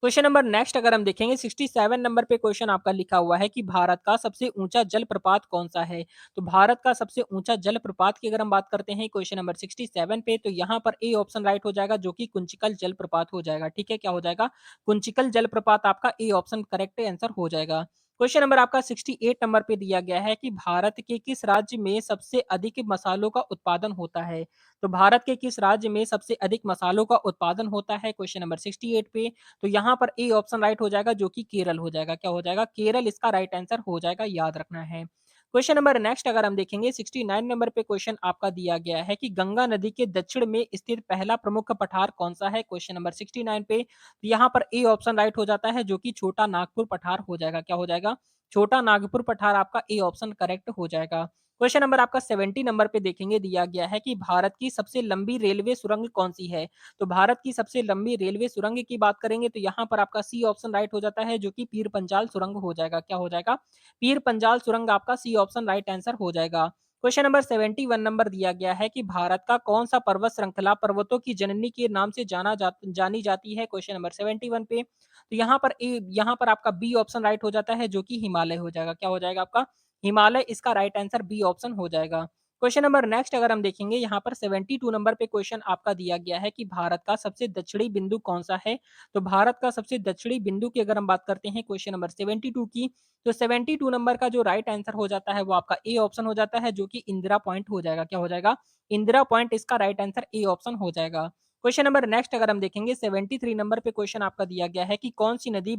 क्वेश्चन नंबर नेक्स्ट अगर हम देखेंगे 67 नंबर पे क्वेश्चन आपका लिखा हुआ है कि भारत का सबसे ऊंचा जलप्रपात कौन सा है? तो भारत का सबसे ऊंचा जलप्रपात की अगर हम बात करते हैं क्वेश्चन नंबर 67 पे, तो यहाँ पर ए ऑप्शन राइट हो जाएगा, जो कि कुंचिकल जलप्रपात हो जाएगा। ठीक है, क्या हो जाएगा? कुंचिकल जलप्रपात आपका ए ऑप्शन करेक्ट आंसर हो जाएगा। क्वेश्चन नंबर आपका 68 नंबर पे दिया गया है कि भारत के किस राज्य में सबसे अधिक मसालों का उत्पादन होता है? तो भारत के किस राज्य में सबसे अधिक मसालों का उत्पादन होता है? क्वेश्चन नंबर 68 पे, तो यहाँ पर ए ऑप्शन राइट हो जाएगा, जो कि केरल हो जाएगा। क्या हो जाएगा? केरल इसका राइट आंसर हो जाएगा। याद रखना है। क्वेश्चन नंबर नेक्स्ट अगर हम देखेंगे 69 नंबर पे क्वेश्चन आपका दिया गया है कि गंगा नदी के दक्षिण में स्थित पहला प्रमुख पठार कौन सा है? क्वेश्चन नंबर 69 पे, तो यहाँ पर ए ऑप्शन राइट हो जाता है, जो कि छोटा नागपुर पठार हो जाएगा। क्या हो जाएगा? छोटा नागपुर पठार आपका ए ऑप्शन करेक्ट हो जाएगा। क्वेश्चन नंबर आपका 70 नंबर पे देखेंगे दिया गया है कि भारत की सबसे लंबी रेलवे सुरंग कौन सी है? तो भारत की सबसे लंबी रेलवे सुरंग की बात करेंगे, तो यहाँ पर आपका सी ऑप्शन राइट हो जाता है, जो कि पीर पंजाल सुरंग हो जाएगा। क्या हो जाएगा? पीर पंजाल सुरंग आपका सी ऑप्शन राइट आंसर हो जाएगा। क्वेश्चन नंबर 71 नंबर दिया गया है कि भारत का कौन सा पर्वत श्रृंखला पर्वतों की जननी के नाम से जानी जाती है? क्वेश्चन नंबर 71 पे, तो यहाँ पर आपका बी ऑप्शन राइट हो जाता है, जो कि हिमालय हो जाएगा। क्या हो जाएगा? आपका हिमालय इसका राइट आंसर बी ऑप्शन हो जाएगा। क्वेश्चन नंबर नेक्स्ट अगर हम देखेंगे, यहाँ पर 72 नंबर पे क्वेश्चन आपका दिया गया है कि भारत का सबसे दक्षिणी बिंदु कौन सा है? तो भारत का सबसे दक्षिणी बिंदु की अगर हम बात करते हैं क्वेश्चन नंबर 72 की, तो 72 नंबर का जो राइट आंसर हो जाता है, वो आपका ए ऑप्शन हो जाता है, जो कि इंदिरा पॉइंट हो जाएगा। क्या हो जाएगा? इंदिरा पॉइंट इसका राइट आंसर ए ऑप्शन हो जाएगा। क्वेश्चन नंबर नेक्स्ट अगर हम देखेंगे 73 नंबर पे क्वेश्चन आपका दिया गया है कि कौन सी नदी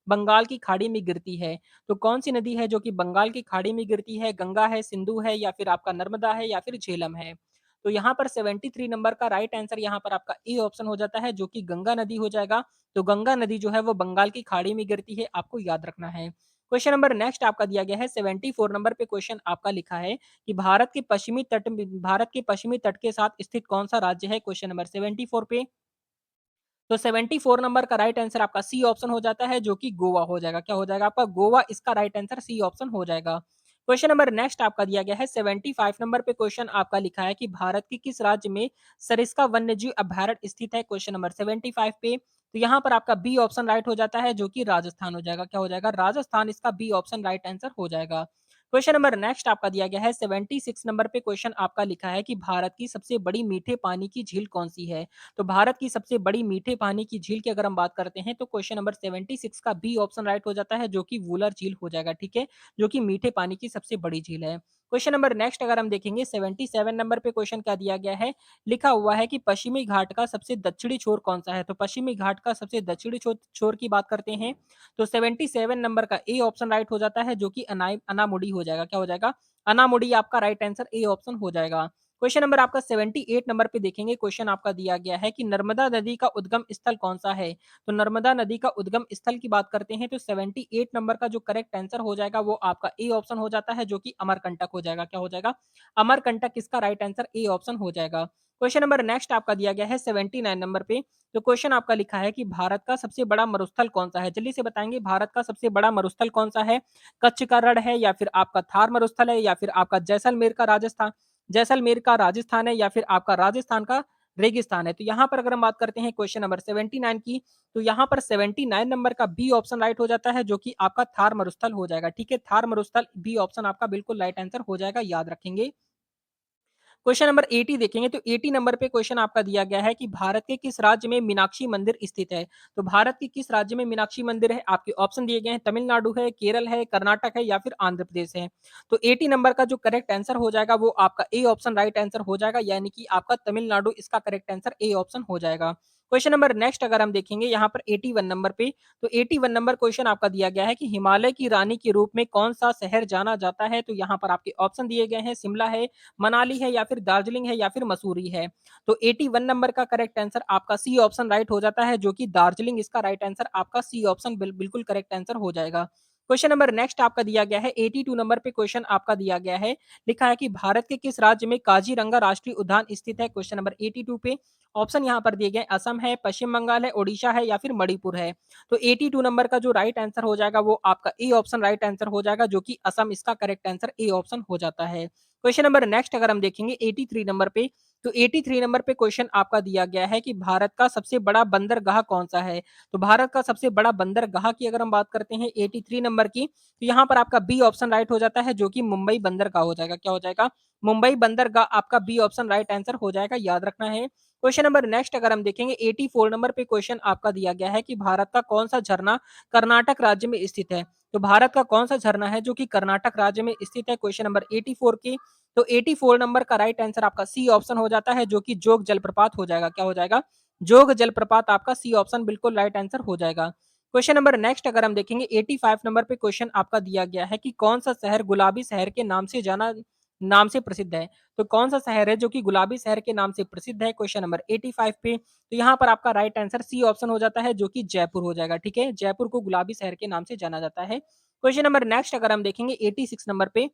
बंगाल की खाड़ी में गिरती है? तो कौन सी नदी है जो कि बंगाल की खाड़ी में गिरती है? गंगा है, सिंधु है या फिर आपका नर्मदा है या फिर झेलम है? तो यहाँ पर 73 नंबर का राइट आंसर यहाँ पर आपका ए ऑप्शन हो जाता है, जो कि गंगा नदी हो जाएगा। तो गंगा नदी जो है वो बंगाल की खाड़ी में गिरती है, आपको याद रखना है। क्वेश्चन नंबर नेक्स्ट आपका दिया गया है 74 नंबर पे क्वेश्चन आपका लिखा है कि भारत के पश्चिमी तट के साथ स्थित कौन सा राज्य है? क्वेश्चन नंबर 74 पे, तो 74 नंबर का राइट आंसर आपका सी ऑप्शन हो जाता है, जो कि गोवा हो जाएगा। क्या हो जाएगा? आपका गोवा इसका राइट आंसर सी ऑप्शन हो जाएगा। क्वेश्चन नंबर नेक्स्ट आपका दिया गया है 75 नंबर पे क्वेश्चन आपका लिखा है कि भारत के किस राज्य में सरिस्का वन्यजीव अभयारण्य स्थित है? क्वेश्चन नंबर 75 पे, तो यहाँ पर आपका बी ऑप्शन राइट हो जाता है, जो कि राजस्थान हो जाएगा। क्या हो जाएगा? राजस्थान इसका बी ऑप्शन राइट आंसर हो जाएगा। क्वेश्चन नंबर नेक्स्ट आपका दिया गया है 76 नंबर पे क्वेश्चन आपका लिखा है कि भारत की सबसे बड़ी मीठे पानी की झील कौन सी है? तो भारत की सबसे बड़ी मीठे पानी की झील की अगर हम बात करते हैं, तो क्वेश्चन नंबर 76 का बी ऑप्शन राइट हो जाता है, जो कि वूलर झील हो जाएगा। ठीक है, जो कि मीठे पानी की सबसे बड़ी झील है। क्वेश्चन नंबर नेक्स्ट अगर हम देखेंगे 77 नंबर पे क्वेश्चन क्या दिया गया है, लिखा हुआ है कि पश्चिमी घाट का सबसे दक्षिणी छोर कौन सा है? तो पश्चिमी घाट का सबसे दक्षिणी छोर की बात करते हैं, तो 77 नंबर का ए ऑप्शन राइट हो जाता है, जो कि अनामुडी हो जाएगा। क्या हो जाएगा? अनामुडी आपका राइट आंसर ए ऑप्शन हो जाएगा। क्वेश्चन नंबर आपका 78 नंबर पे देखेंगे, क्वेश्चन आपका दिया गया है कि नर्मदा नदी का उद्गम स्थल कौन सा है? तो नर्मदा नदी का उद्गम स्थल की बात करते हैं, तो 78 नंबर का जो करेक्ट आंसर हो जाएगा, वो आपका ए ऑप्शन हो जाता है, जो कि अमरकंटक हो जाएगा। क्या हो जाएगा? अमरकंटक इसका राइट आंसर ए ऑप्शन हो जाएगा। क्वेश्चन नंबर नेक्स्ट आपका दिया गया है 79 नंबर पे, तो क्वेश्चन आपका लिखा है कि भारत का सबसे बड़ा मरुस्थल कौन सा है? जल्दी से बताएंगे, भारत का सबसे बड़ा मरुस्थल कौन सा है? कच्छ का रण है या फिर आपका थार मरुस्थल है या फिर आपका जैसलमेर का राजस्थान जैसलमेर का राजस्थान है या फिर आपका राजस्थान का रेगिस्तान है। तो यहाँ पर अगर हम बात करते हैं क्वेश्चन नंबर 79 की, तो यहाँ पर 79 नंबर का बी ऑप्शन राइट हो जाता है, जो कि आपका थार मरुस्थल हो जाएगा। ठीक है, थार मरुस्थल बी ऑप्शन आपका बिल्कुल राइट आंसर हो जाएगा, याद रखेंगे। क्वेश्चन नंबर 80 देखेंगे, तो 80 नंबर पे क्वेश्चन आपका दिया गया है कि भारत के किस राज्य में मीनाक्षी मंदिर स्थित है? तो भारत के किस राज्य में मीनाक्षी मंदिर है? आपके ऑप्शन दिए गए हैं, तमिलनाडु है, केरल है, कर्नाटक है या फिर आंध्र प्रदेश है। तो 80 नंबर का जो करेक्ट आंसर हो जाएगा वो आपका ए ऑप्शन राइट आंसर हो जाएगा, यानी कि आपका तमिलनाडु इसका करेक्ट आंसर ए ऑप्शन हो जाएगा। क्वेश्चन नंबर नेक्स्ट अगर हम देखेंगे यहाँ पर 81 नंबर पे, तो 81 नंबर क्वेश्चन आपका दिया गया है कि हिमालय की रानी के रूप में कौन सा शहर जाना जाता है? तो यहाँ पर आपके ऑप्शन दिए गए हैं, शिमला है, मनाली है या फिर दार्जिलिंग है या फिर मसूरी है। तो 81 नंबर का करेक्ट आंसर आपका सी ऑप्शन राइट हो जाता है, जो कि दार्जिलिंग इसका राइट आंसर आपका सी ऑप्शन बिल्कुल करेक्ट आंसर हो जाएगा। क्वेश्चन नंबर नेक्स्ट आपका दिया गया है 82 नंबर पे क्वेश्चन आपका दिया गया है, लिखा है कि भारत के किस राज्य में काजीरंगा राष्ट्रीय उद्यान स्थित है? क्वेश्चन नंबर 82 पे ऑप्शन यहाँ पर दिए गए, असम है, पश्चिम बंगाल है, ओडिशा है या फिर मणिपुर है। तो 82 नंबर का जो राइट आंसर हो जाएगा वो आपका ए ऑप्शन राइट आंसर हो जाएगा, जो कि असम इसका करेक्ट आंसर ए ऑप्शन हो जाता है। क्वेश्चन नंबर नेक्स्ट अगर हम देखेंगे 83 नंबर पे, तो 83 नंबर पे क्वेश्चन आपका दिया गया है कि भारत का सबसे बड़ा बंदरगाह कौन सा है? तो भारत का सबसे बड़ा बंदरगाह की अगर हम बात करते हैं 83 नंबर की, तो यहाँ पर आपका बी ऑप्शन राइट हो जाता है, जो कि मुंबई बंदरगाह हो जाएगा। क्या हो जाएगा? मुंबई बंदरगाह आपका बी ऑप्शन राइट आंसर हो जाएगा, याद रखना है। क्वेश्चन नंबर नेक्स्ट अगर हम देखेंगे 84 नंबर पे क्वेश्चन आपका दिया गया है कि भारत का कौन सा झरना कर्नाटक राज्य में स्थित है? तो भारत का कौन सा झरना है जो कि कर्नाटक राज्य में स्थित है? क्वेश्चन नंबर 84 की, तो 84 नंबर का राइट आंसर आपका सी ऑप्शन हो जाता है, जो कि जोग जलप्रपात हो जाएगा। क्या हो जाएगा? जोग जलप्रपात आपका सी ऑप्शन बिल्कुल राइट आंसर हो जाएगा। क्वेश्चन नंबर नेक्स्ट अगर हम देखेंगे 85 नंबर पे क्वेश्चन आपका दिया गया है कि कौन सा शहर गुलाबी शहर के नाम से प्रसिद्ध है? तो कौन सा शहर है जो कि गुलाबी शहर के नाम से प्रसिद्ध है? क्वेश्चन नंबर 85 पे, तो यहाँ पर आपका राइट आंसर सी ऑप्शन हो जाता है, जो कि जयपुर हो जाएगा। ठीक है, जयपुर को गुलाबी शहर के नाम से जाना जाता है। क्वेश्चन नंबर नेक्स्ट अगर हम देखेंगे 86 नंबर पे,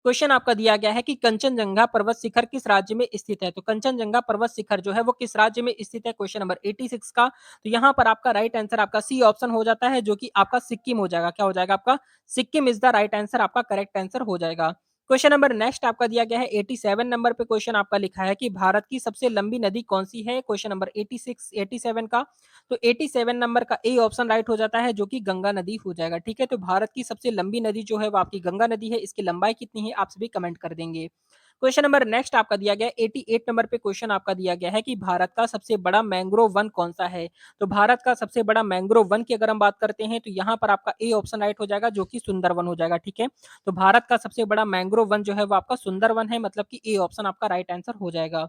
क्वेश्चन आपका दिया गया है कि कंचनजंगा पर्वत शिखर किस राज्य में स्थित है? तो कंचनजंगा पर्वत शिखर जो है वो किस राज्य में स्थित है? क्वेश्चन नंबर 86 का, तो यहाँ पर आपका राइट आंसर आपका सी ऑप्शन हो जाता है, जो कि आपका सिक्किम हो जाएगा। क्या हो जाएगा? आपका Sikkim is the right answer, आपका करेक्ट आंसर हो जाएगा। क्वेश्चन नंबर नेक्स्ट आपका दिया गया है 87 नंबर पे क्वेश्चन आपका लिखा है कि भारत की सबसे लंबी नदी कौन सी है? क्वेश्चन नंबर 86 87 का, तो 87 नंबर का ए ऑप्शन राइट हो जाता है, जो कि गंगा नदी हो जाएगा। ठीक है, तो भारत की सबसे लंबी नदी जो है वो आपकी गंगा नदी है। इसकी लंबाई कितनी है आप सभी कमेंट कर देंगे। क्वेश्चन नंबर नेक्स्ट आपका दिया गया है 88 नंबर पे क्वेश्चन आपका दिया गया है कि भारत का सबसे बड़ा मैंग्रोव वन कौन सा है? तो भारत का सबसे बड़ा मैंग्रोव वन की अगर हम बात करते हैं, तो यहाँ पर आपका ए ऑप्शन राइट हो जाएगा, जो कि सुंदरवन हो जाएगा। ठीक है, तो भारत का सबसे बड़ा मैंग्रोव वन जो है वो आपका सुंदरवन है, मतलब कि ए ऑप्शन आपका राइट आंसर हो जाएगा।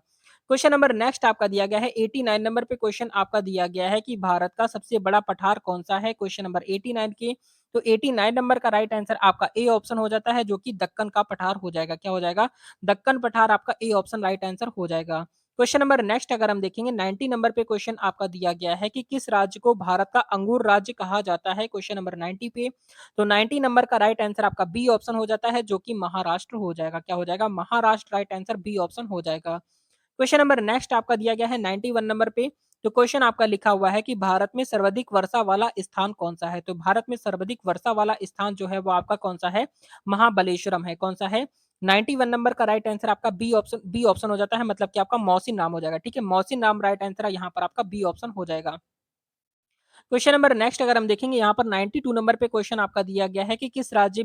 क्वेश्चन नंबर नेक्स्ट आपका दिया गया है 89 नंबर पे क्वेश्चन आपका दिया गया है कि भारत का सबसे बड़ा पठार कौन सा है? क्वेश्चन नंबर 89 के, तो 89 नंबर का राइट आंसर आपका ए ऑप्शन हो जाता है, जो कि दक्कन का पठार हो जाएगा। क्या हो जाएगा? दक्कन पठार आपका ए ऑप्शन राइट आंसर हो जाएगा। क्वेश्चन नंबर नेक्स्ट अगर हम देखेंगे 90 नंबर पे क्वेश्चन आपका दिया गया है कि किस राज्य को भारत का अंगूर राज्य कहा जाता है? क्वेश्चन नंबर 90 पे, तो 90 नंबर का राइट आंसर आपका बी ऑप्शन हो जाता है, जो कि महाराष्ट्र हो जाएगा। क्या हो जाएगा? Maharashtra right answer B option हो जाएगा। क्वेश्चन नंबर नेक्स्ट आपका दिया गया है 91 नंबर पे, तो क्वेश्चन आपका लिखा हुआ है कि भारत में सर्वाधिक वर्षा वाला स्थान कौन सा है? तो भारत में सर्वाधिक वर्षा वाला स्थान जो है वो आपका कौन सा है? महाबलेश्वरम है। कौन सा है? 91 नंबर का राइट आंसर आपका बी ऑप्शन हो जाता है, मतलब कि आपका मौसिन नाम हो जाएगा। ठीक है, मौसिन नाम राइट आंसर है, यहाँ पर आपका बी ऑप्शन हो जाएगा। क्वेश्चन नंबर नेक्स्ट अगर हम देखेंगे यहाँ पर 92 नंबर पे क्वेश्चन आपका दिया गया है कि किस राज्य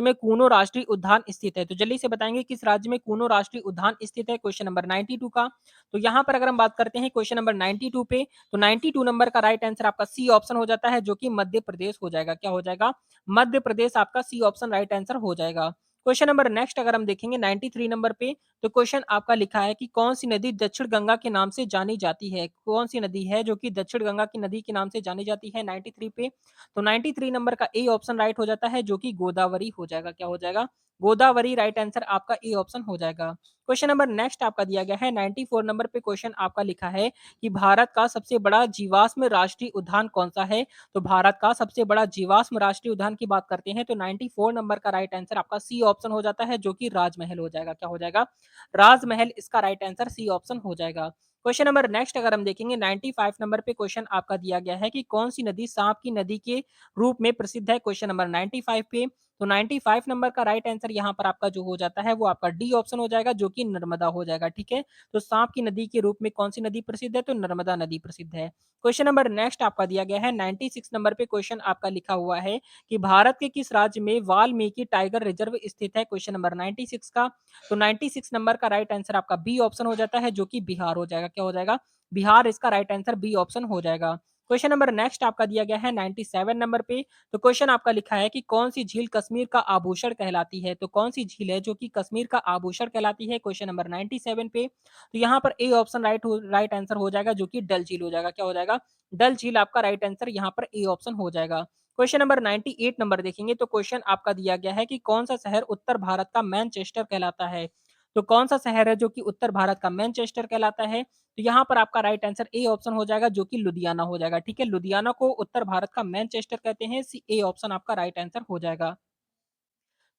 में कूनो राष्ट्रीय उद्यान स्थित है? तो जल्दी से बताएंगे किस राज्य में कूनो राष्ट्रीय उद्यान स्थित है? क्वेश्चन नंबर 92 का, तो यहाँ पर अगर हम बात करते हैं क्वेश्चन नंबर 92 पे, तो 92 नंबर का राइट आंसर आपका सी ऑप्शन हो जाता है, जो कि मध्य प्रदेश हो जाएगा। क्या हो जाएगा? मध्य प्रदेश आपका सी ऑप्शन राइट आंसर हो जाएगा। क्वेश्चन नंबर नेक्स्ट अगर हम देखेंगे 93 नंबर पे, तो क्वेश्चन आपका लिखा है कि कौन सी नदी दक्षिण गंगा के नाम से जानी जाती है? कौन सी नदी है जो कि दक्षिण गंगा की नदी के नाम से जानी जाती है 93 पे? तो 93 नंबर का ए ऑप्शन राइट हो जाता है, जो कि गोदावरी हो जाएगा। क्या हो जाएगा? गोदावरी राइट आंसर आपका ए ऑप्शन हो जाएगा। क्वेश्चन नंबर नेक्स्ट आपका दिया गया है 94 नंबर पे क्वेश्चन आपका लिखा है कि भारत का सबसे बड़ा जीवाश्म राष्ट्रीय उद्यान कौन सा है? तो भारत का सबसे बड़ा जीवाश्म राष्ट्रीय उद्यान की बात करते हैं, तो 94 नंबर का राइट आंसर आपका सी ऑप्शन हो जाता है, जो कि राजमहल हो जाएगा। क्या हो जाएगा? राजमहल इसका राइट आंसर सी ऑप्शन हो जाएगा। क्वेश्चन नंबर नेक्स्ट अगर हम देखेंगे 95 नंबर पे क्वेश्चन आपका दिया गया है कि कौन सी नदी सांप की नदी के रूप में प्रसिद्ध है क्वेश्चन नंबर 95 पे। तो 95 नंबर का राइट आंसर यहाँ पर आपका जो हो जाता है वो आपका डी ऑप्शन हो जाएगा जो कि नर्मदा हो जाएगा। ठीक है, तो सांप की नदी के रूप में कौन सी नदी प्रसिद्ध है? तो नर्मदा नदी प्रसिद्ध है। क्वेश्चन नंबर नेक्स्ट आपका दिया गया है 96 नंबर पे क्वेश्चन आपका लिखा हुआ है कि भारत के किस राज्य में वाल्मीकि टाइगर रिजर्व स्थित है क्वेश्चन नंबर 96 का। तो 96 नंबर का राइट आंसर आपका बी ऑप्शन हो जाता है जो कि बिहार हो जाएगा। क्या हो जाएगा? बिहार इसका राइट आंसर बी ऑप्शन हो जाएगा। क्वेश्चन नंबर नेक्स्ट आपका दिया गया है 97 नंबर पे। तो क्वेश्चन आपका लिखा है कि कौन सी झील कश्मीर का आभूषण कहलाती है? तो कौन सी झील है जो कि कश्मीर का आभूषण कहलाती है क्वेश्चन नंबर 97 पे। तो यहाँ पर ए ऑप्शन राइट आंसर हो जाएगा जो कि डल झील हो जाएगा। क्या हो जाएगा? डल झील आपका राइट आंसर यहाँ पर ए ऑप्शन हो जाएगा। क्वेश्चन नंबर 98 नंबर देखेंगे तो क्वेश्चन आपका दिया गया है कि कौन सा शहर उत्तर भारत का मैनचेस्टर कहलाता है? तो कौन सा शहर है जो कि उत्तर भारत का मैनचेस्टर कहलाता है? तो यहाँ पर आपका राइट आंसर ए ऑप्शन हो जाएगा जो कि लुधियाना हो जाएगा। ठीक है, लुधियाना को उत्तर भारत का मैनचेस्टर कहते हैं। सी ए ऑप्शन आपका राइट आंसर हो जाएगा।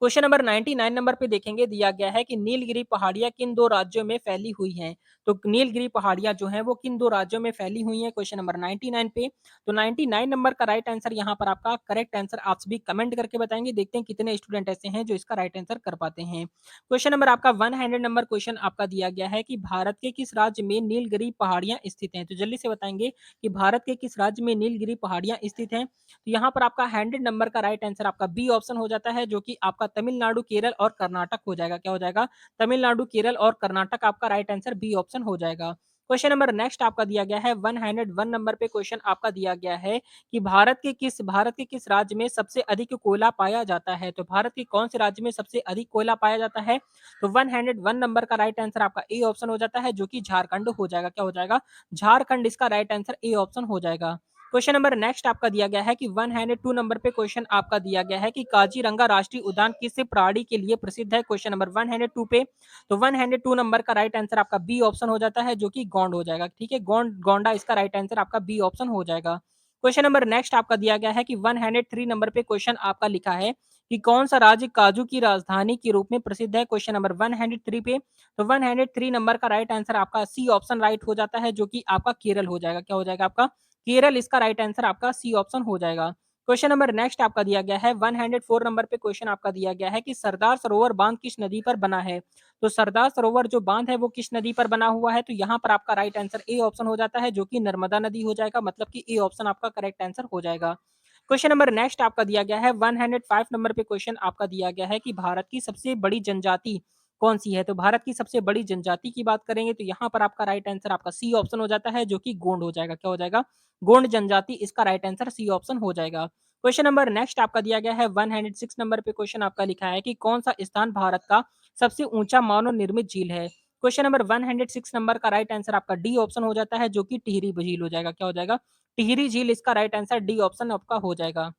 क्वेश्चन नंबर 99 नंबर पे देखेंगे दिया गया है कि नीलगिरी पहाड़ियाँ किन 2 राज्यों में फैली हुई हैं? तो नीलगिरी पहाड़ियाँ जो हैं वो किन 2 राज्यों में फैली हुई हैं? क्वेश्चन नंबर 99 पे। तो 99 नंबर का राइट आंसर यहाँ पर आपका करेक्ट आंसर आप सभी कमेंट करके बताएँगे। देखते हैं कितने स्टूडेंट ऐसे हैं जो इसका राइट आंसर कर पाते हैं। क्वेश्चन नंबर आपका 100 नंबर क्वेश्चन आपका दिया गया है कि भारत के किस राज्य में नीलगिरी पहाड़ियाँ स्थित हैं? तो जल्दी से बताएँगे कि भारत के किस राज्य में नीलगिरी पहाड़ियाँ स्थित हैं? तो यहाँ पर आपका 100 नंबर का राइट आंसर आपका बी ऑप्शन हो जाता है जो कि आपका तमिलनाडु, केरल और कर्नाटक हो जाएगा। क्या हो जाएगा? तमिलनाडु, केरल और कर्नाटक आपका राइट आंसर बी ऑप्शन हो जाएगा। क्वेश्चन नंबर नेक्स्ट आपका दिया गया है 101 नंबर पे क्वेश्चन आपका दिया गया है कि भारत के किस राज्य में सबसे अधिक कोयला पाया जाता है? तो भारत के कौन से राज्य में सबसे अधिक कोयला पाया जाता है? तो 101 नंबर का राइट आंसर आपका ए ऑप्शन हो जाता है जो कि झारखंड हो जाएगा। क्या हो जाएगा? झारखंड इसका राइट आंसर ए ऑप्शन हो जाएगा। क्वेश्चन नंबर नेक्स्ट आपका दिया गया है कि 102 नंबर पे क्वेश्चन आपका दिया गया है कि काजीरंगा राष्ट्रीय उद्यान किस प्राणी के लिए प्रसिद्ध है? क्वेश्चन नंबर 102 पे। तो 102 नंबर का राइट आंसर आपका बी ऑप्शन हो जाता है जो कि गोंड हो जाएगा। ठीक है, गोंडा इसका राइट आंसर आपका बी ऑप्शन हो जाएगा। क्वेश्चन नंबर नेक्स्ट आपका दिया गया है कि 103 नंबर पे क्वेश्चन आपका लिखा है कि कौन सा राज्य काजू की राजधानी के रूप में प्रसिद्ध है? क्वेश्चन नंबर 103 पे। तो 103 नंबर का राइट आंसर आपका सी ऑप्शन राइट हो जाता है जो कि आपका केरल हो जाएगा। क्या हो जाएगा आपका? केरल इसका राइट आंसर आपका सी ऑप्शन हो जाएगा। क्वेश्चन नंबर नेक्स्ट आपका दिया गया है 104 नंबर पे क्वेश्चन आपका दिया गया है कि सरदार सरोवर बांध किस नदी पर बना है? तो सरदार सरोवर जो बांध है वो किस नदी पर बना हुआ है? तो यहाँ पर आपका राइट आंसर ए ऑप्शन हो जाता है जो कि नर्मदा नदी हो जाएगा। मतलब कि ए ऑप्शन आपका करेक्ट आंसर हो जाएगा। क्वेश्चन नंबर नेक्स्ट आपका दिया गया है 105 नंबर पे क्वेश्चन आपका दिया गया है कि भारत की सबसे बड़ी जनजाति कौन सी है? तो भारत की सबसे बड़ी जनजाति की बात करेंगे तो यहाँ पर आपका राइट आंसर आपका सी ऑप्शन हो जाता है जो कि गोंड हो जाएगा। क्या हो जाएगा? गोंड जनजाति इसका राइट आंसर सी ऑप्शन हो जाएगा। क्वेश्चन नंबर नेक्स्ट आपका दिया गया है 106 नंबर पे क्वेश्चन आपका लिखा है कि कौन सा स्थान भारत का सबसे ऊंचा मानव निर्मित झील है? क्वेश्चन नंबर 106 नंबर का राइट आंसर आपका डी ऑप्शन हो जाता है जो कि टिहरी झील हो जाएगा। क्या हो जाएगा? टिहरी झील इसका राइट आंसर डी ऑप्शन आपका हो जाएगा।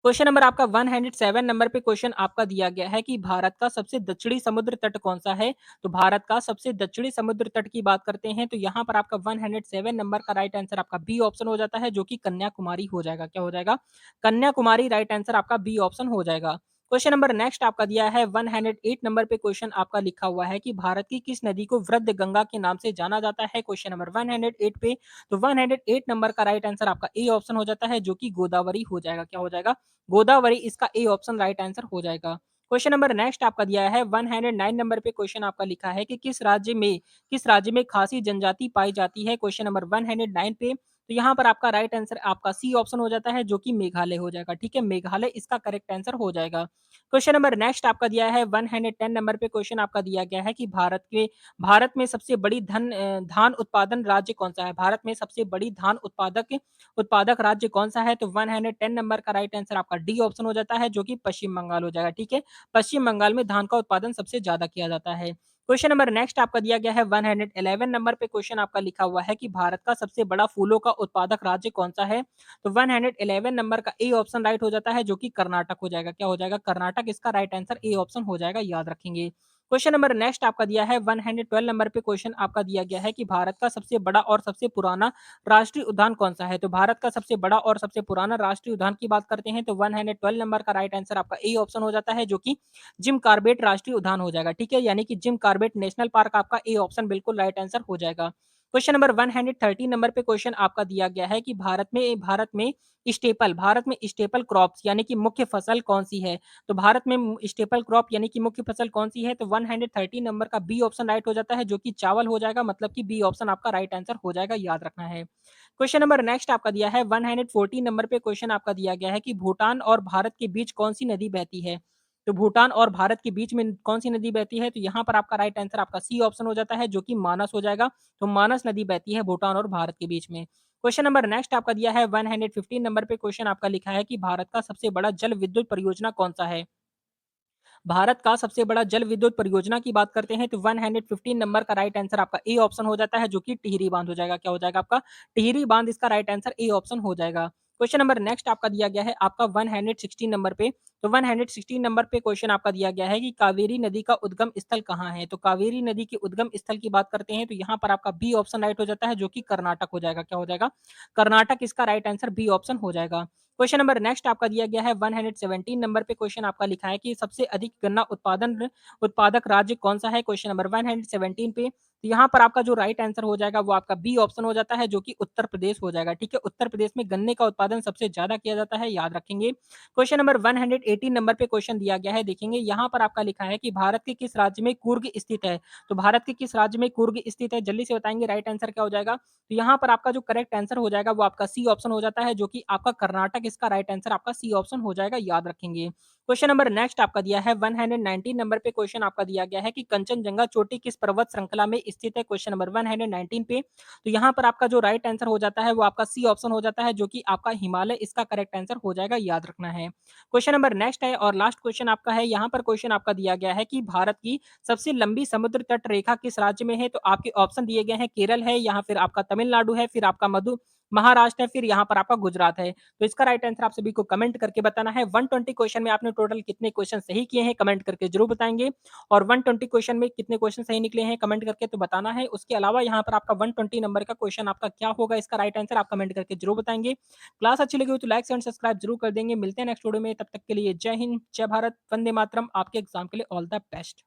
क्वेश्चन नंबर आपका 107 नंबर पे क्वेश्चन आपका दिया गया है कि भारत का सबसे दक्षिणी समुद्र तट कौन सा है? तो भारत का सबसे दक्षिणी समुद्र तट की बात करते हैं तो यहाँ पर आपका 107 नंबर का राइट आंसर आपका बी ऑप्शन हो जाता है जो कि कन्याकुमारी हो जाएगा। क्या हो जाएगा? कन्याकुमारी राइट आंसर आपका बी ऑप्शन हो जाएगा। क्वेश्चन नंबर नेक्स्ट आपका दिया है 108 नंबर पे क्वेश्चन आपका लिखा हुआ है कि भारत की किस नदी को वृद्ध गंगा के नाम से जाना जाता है? क्वेश्चन नंबर 108 पे। तो 108 नंबर का राइट आंसर आपका ए ऑप्शन हो जाता है जो कि गोदावरी हो जाएगा। क्या हो जाएगा? गोदावरी इसका ए ऑप्शन राइट आंसर हो जाएगा। क्वेश्चन नंबर नेक्स्ट आपका दिया है 109 नंबर पे क्वेश्चन आपका लिखा है कि किस राज्य में खासी जनजाति पाई जाती है? क्वेश्चन नंबर 109 पे। तो यहाँ पर आपका राइट आंसर आपका सी ऑप्शन हो जाता है जो कि मेघालय हो जाएगा। ठीक है, मेघालय इसका करेक्ट आंसर हो जाएगा। क्वेश्चन नंबर नेक्स्ट आपका दिया है 110 नंबर पे क्वेश्चन आपका दिया गया है कि भारत में सबसे बड़ी धान उत्पादन राज्य कौन सा है? भारत में सबसे बड़ी धान उत्पादक उत्पादक राज्य कौन-सा है? तो 110 नंबर का राइट आंसर आपका डी ऑप्शन हो जाता है, जो कि पश्चिम बंगाल हो जाएगा, ठीक है? पश्चिम बंगाल में धान का उत्पादन सबसे ज़्यादा किया जाता है। क्वेश्चन नंबर नेक्स्ट आपका दिया गया है 111 नंबर पे क्वेश्चन आपका लिखा हुआ है कि भारत का सबसे बड़ा फूलों का उत्पादक राज्य कौन-सा है? तो 111 नंबर का ए ऑप्शन राइट हो जाता है, जो कि कर्नाटक हो जाएगा। क्या हो जाएगा? कर्नाटक इसका राइट आंसर ए ऑप्शन हो जाएगा, याद रखेंगे। क्वेश्चन नंबर नेक्स्ट आपका दिया है 112 नंबर पे क्वेश्चन आपका दिया गया है कि भारत का सबसे बड़ा और सबसे पुराना राष्ट्रीय उद्यान कौन-सा है? तो भारत का सबसे बड़ा और सबसे पुराना राष्ट्रीय उद्यान की बात करते हैं तो 112 नंबर का राइट आंसर आपका ए ऑप्शन हो जाता है जो कि जिम कॉर्बेट राष्ट्रीय उद्यान हो जाएगा, ठीक है? यानी कि जिम कॉर्बेट नेशनल पार्क आपका ए ऑप्शन बिल्कुल राइट आंसर हो जाएगा। क्वेश्चन नंबर 113 नंबर पे क्वेश्चन आपका दिया गया है कि भारत में स्टेपल क्रॉप्स यानी कि मुख्य फसल कौन-सी है? तो भारत में स्टेपल क्रॉप यानी कि मुख्य फसल कौन-सी है? तो 113 नंबर का बी ऑप्शन राइट हो जाता है जो कि चावल हो जाएगा मतलब कि बी ऑप्शन आपका राइट आंसर हो जाएगा, याद रखना है। क्वेश्चन नंबर नेक्स्ट आपका दिया है 114 नंबर पे क्वेश्चन आपका दिया गया है कि भूटान और भारत के बीच कौन-सी नदी बहती है? तो भूटान और भारत के बीच में कौन-सी नदी बहती है? तो यहाँ पर आपका राइट आंसर आपका सी ऑप्शन हो जाता है जो कि मानस हो जाएगा। तो मानस नदी बहती है भूटान और भारत के बीच में। क्वेश्चन नंबर नेक्स्ट आपका दिया है 115 नंबर पे क्वेश्चन आपका लिखा है कि भारत का सबसे बड़ा जल विद्युत परियोजना कौन-सा है? भारत का सबसे बड़ा जल विद्युत परियोजना की बात करते हैं तो 115 नंबर का राइट आंसर आपका ए ऑप्शन हो जाता है जो कि टिहरी बांध हो जाएगा। क्या हो जाएगा आपका? टिहरी बांध इसका राइट आंसर ए ऑप्शन हो जाएगा। क्वेश्चन नंबर नेक्स्ट आपका दिया गया है आपका 116 नंबर पे। तो 116 नंबर पे क्वेश्चन आपका दिया गया है कि कावेरी नदी का उद्गम स्थल कहाँ है? तो कावेरी नदी के उद्गम स्थल की बात करते हैं तो यहाँ पर आपका बी ऑप्शन राइट हो जाता है जो कि कर्नाटक हो जाएगा। क्या हो जाएगा? कर्नाटक इसका राइट आंसर बी ऑप्शन हो जाएगा। क्वेश्चन नंबर नेक्स्ट आपका दिया गया है 117 नंबर पे क्वेश्चन आपका लिखा है कि सबसे अधिक गन्ना उत्पादक राज्य कौन-सा है? क्वेश्चन नंबर 117 पे तो यहाँ पर आपका जो राइट आंसर हो जाएगा वो आपका बी ऑप्शन हो जाता है जो कि उत्तर प्रदेश हो जाएगा, ठीक है? उत्तर प्रदेश में गन्ने का उत्पादन सबसे ज़्यादा किया जाता है, याद रखेंगे। क्वेश्चन नंबर 118 नंबर पे क्वेश्चन दिया गया है, देखेंगे यहाँ पर आपका लिखा है कि भारत के किस राज्य में कुर्ग स्थित है? तो भारत के किस राज्य में कुर्ग स्थित है? जल्दी से बताएँगे राइट आंसर क्या हो जाएगा? तो यहाँ पर आपका जो करेक्ट आंसर हो जाएगा वो आपका सी ऑप्शन हो जाता है जो कि आपका कर्नाटक इसका राइट आंसर आपका सी ऑप्शन हो जाएगा, याद रखेंगे। क्वेश्चन नंबर नेक्स्ट आपका दिया है 119 नंबर पे क्वेश्चन आपका दिया गया है कि कंचनजंगा चोटी किस पर्वत श्रृंखला में स्थित है? क्वेश्चन नंबर 119 पे तो यहाँ पर आपका जो राइट आंसर हो जाता है वो आपका सी ऑप्शन हो जाता है जो कि आपका हिमालय इसका करेक्ट आंसर हो जाएगा, याद रखना है। क्वेश्चन नंबर नेक्स्ट है और लास्ट क्वेश्चन आपका है, यहाँ पर क्वेश्चन आपका दिया गया है कि भारत की सबसे लंबी समुद्र तट रेखा किस राज्य में है? तो आपके ऑप्शन दिए गए हैं केरल है, यहाँ फिर आपका तमिलनाडु है, फिर आपका महाराष्ट्र है, फिर यहाँ पर आपका गुजरात है। तो इसका राइट आंसर आप सभी को कमेंट करके बताना है। 120 क्वेश्चन में आपने टोटल कितने क्वेश्चन सही किए हैं कमेंट करके जरूर बताएँगे और 120 क्वेश्चन में कितने क्वेश्चन सही निकले हैं कमेंट करके तो बताना है। उसके अलावा यहाँ पर आपका 120 नंबर का क्वेश्चन आपका क्या होगा इसका राइट आंसर आप कमेंट करके जरूर बताएँगे। क्लास अच्छी लगी हो तो लाइक एंड सब्सक्राइब जरूर कर देंगे। मिलते हैं नेक्स्ट वीडियो में, तब तक के लिए जय हिंद, जय भारत, वंदे मातरम। आपके एग्जाम के लिए ऑल द बेस्ट।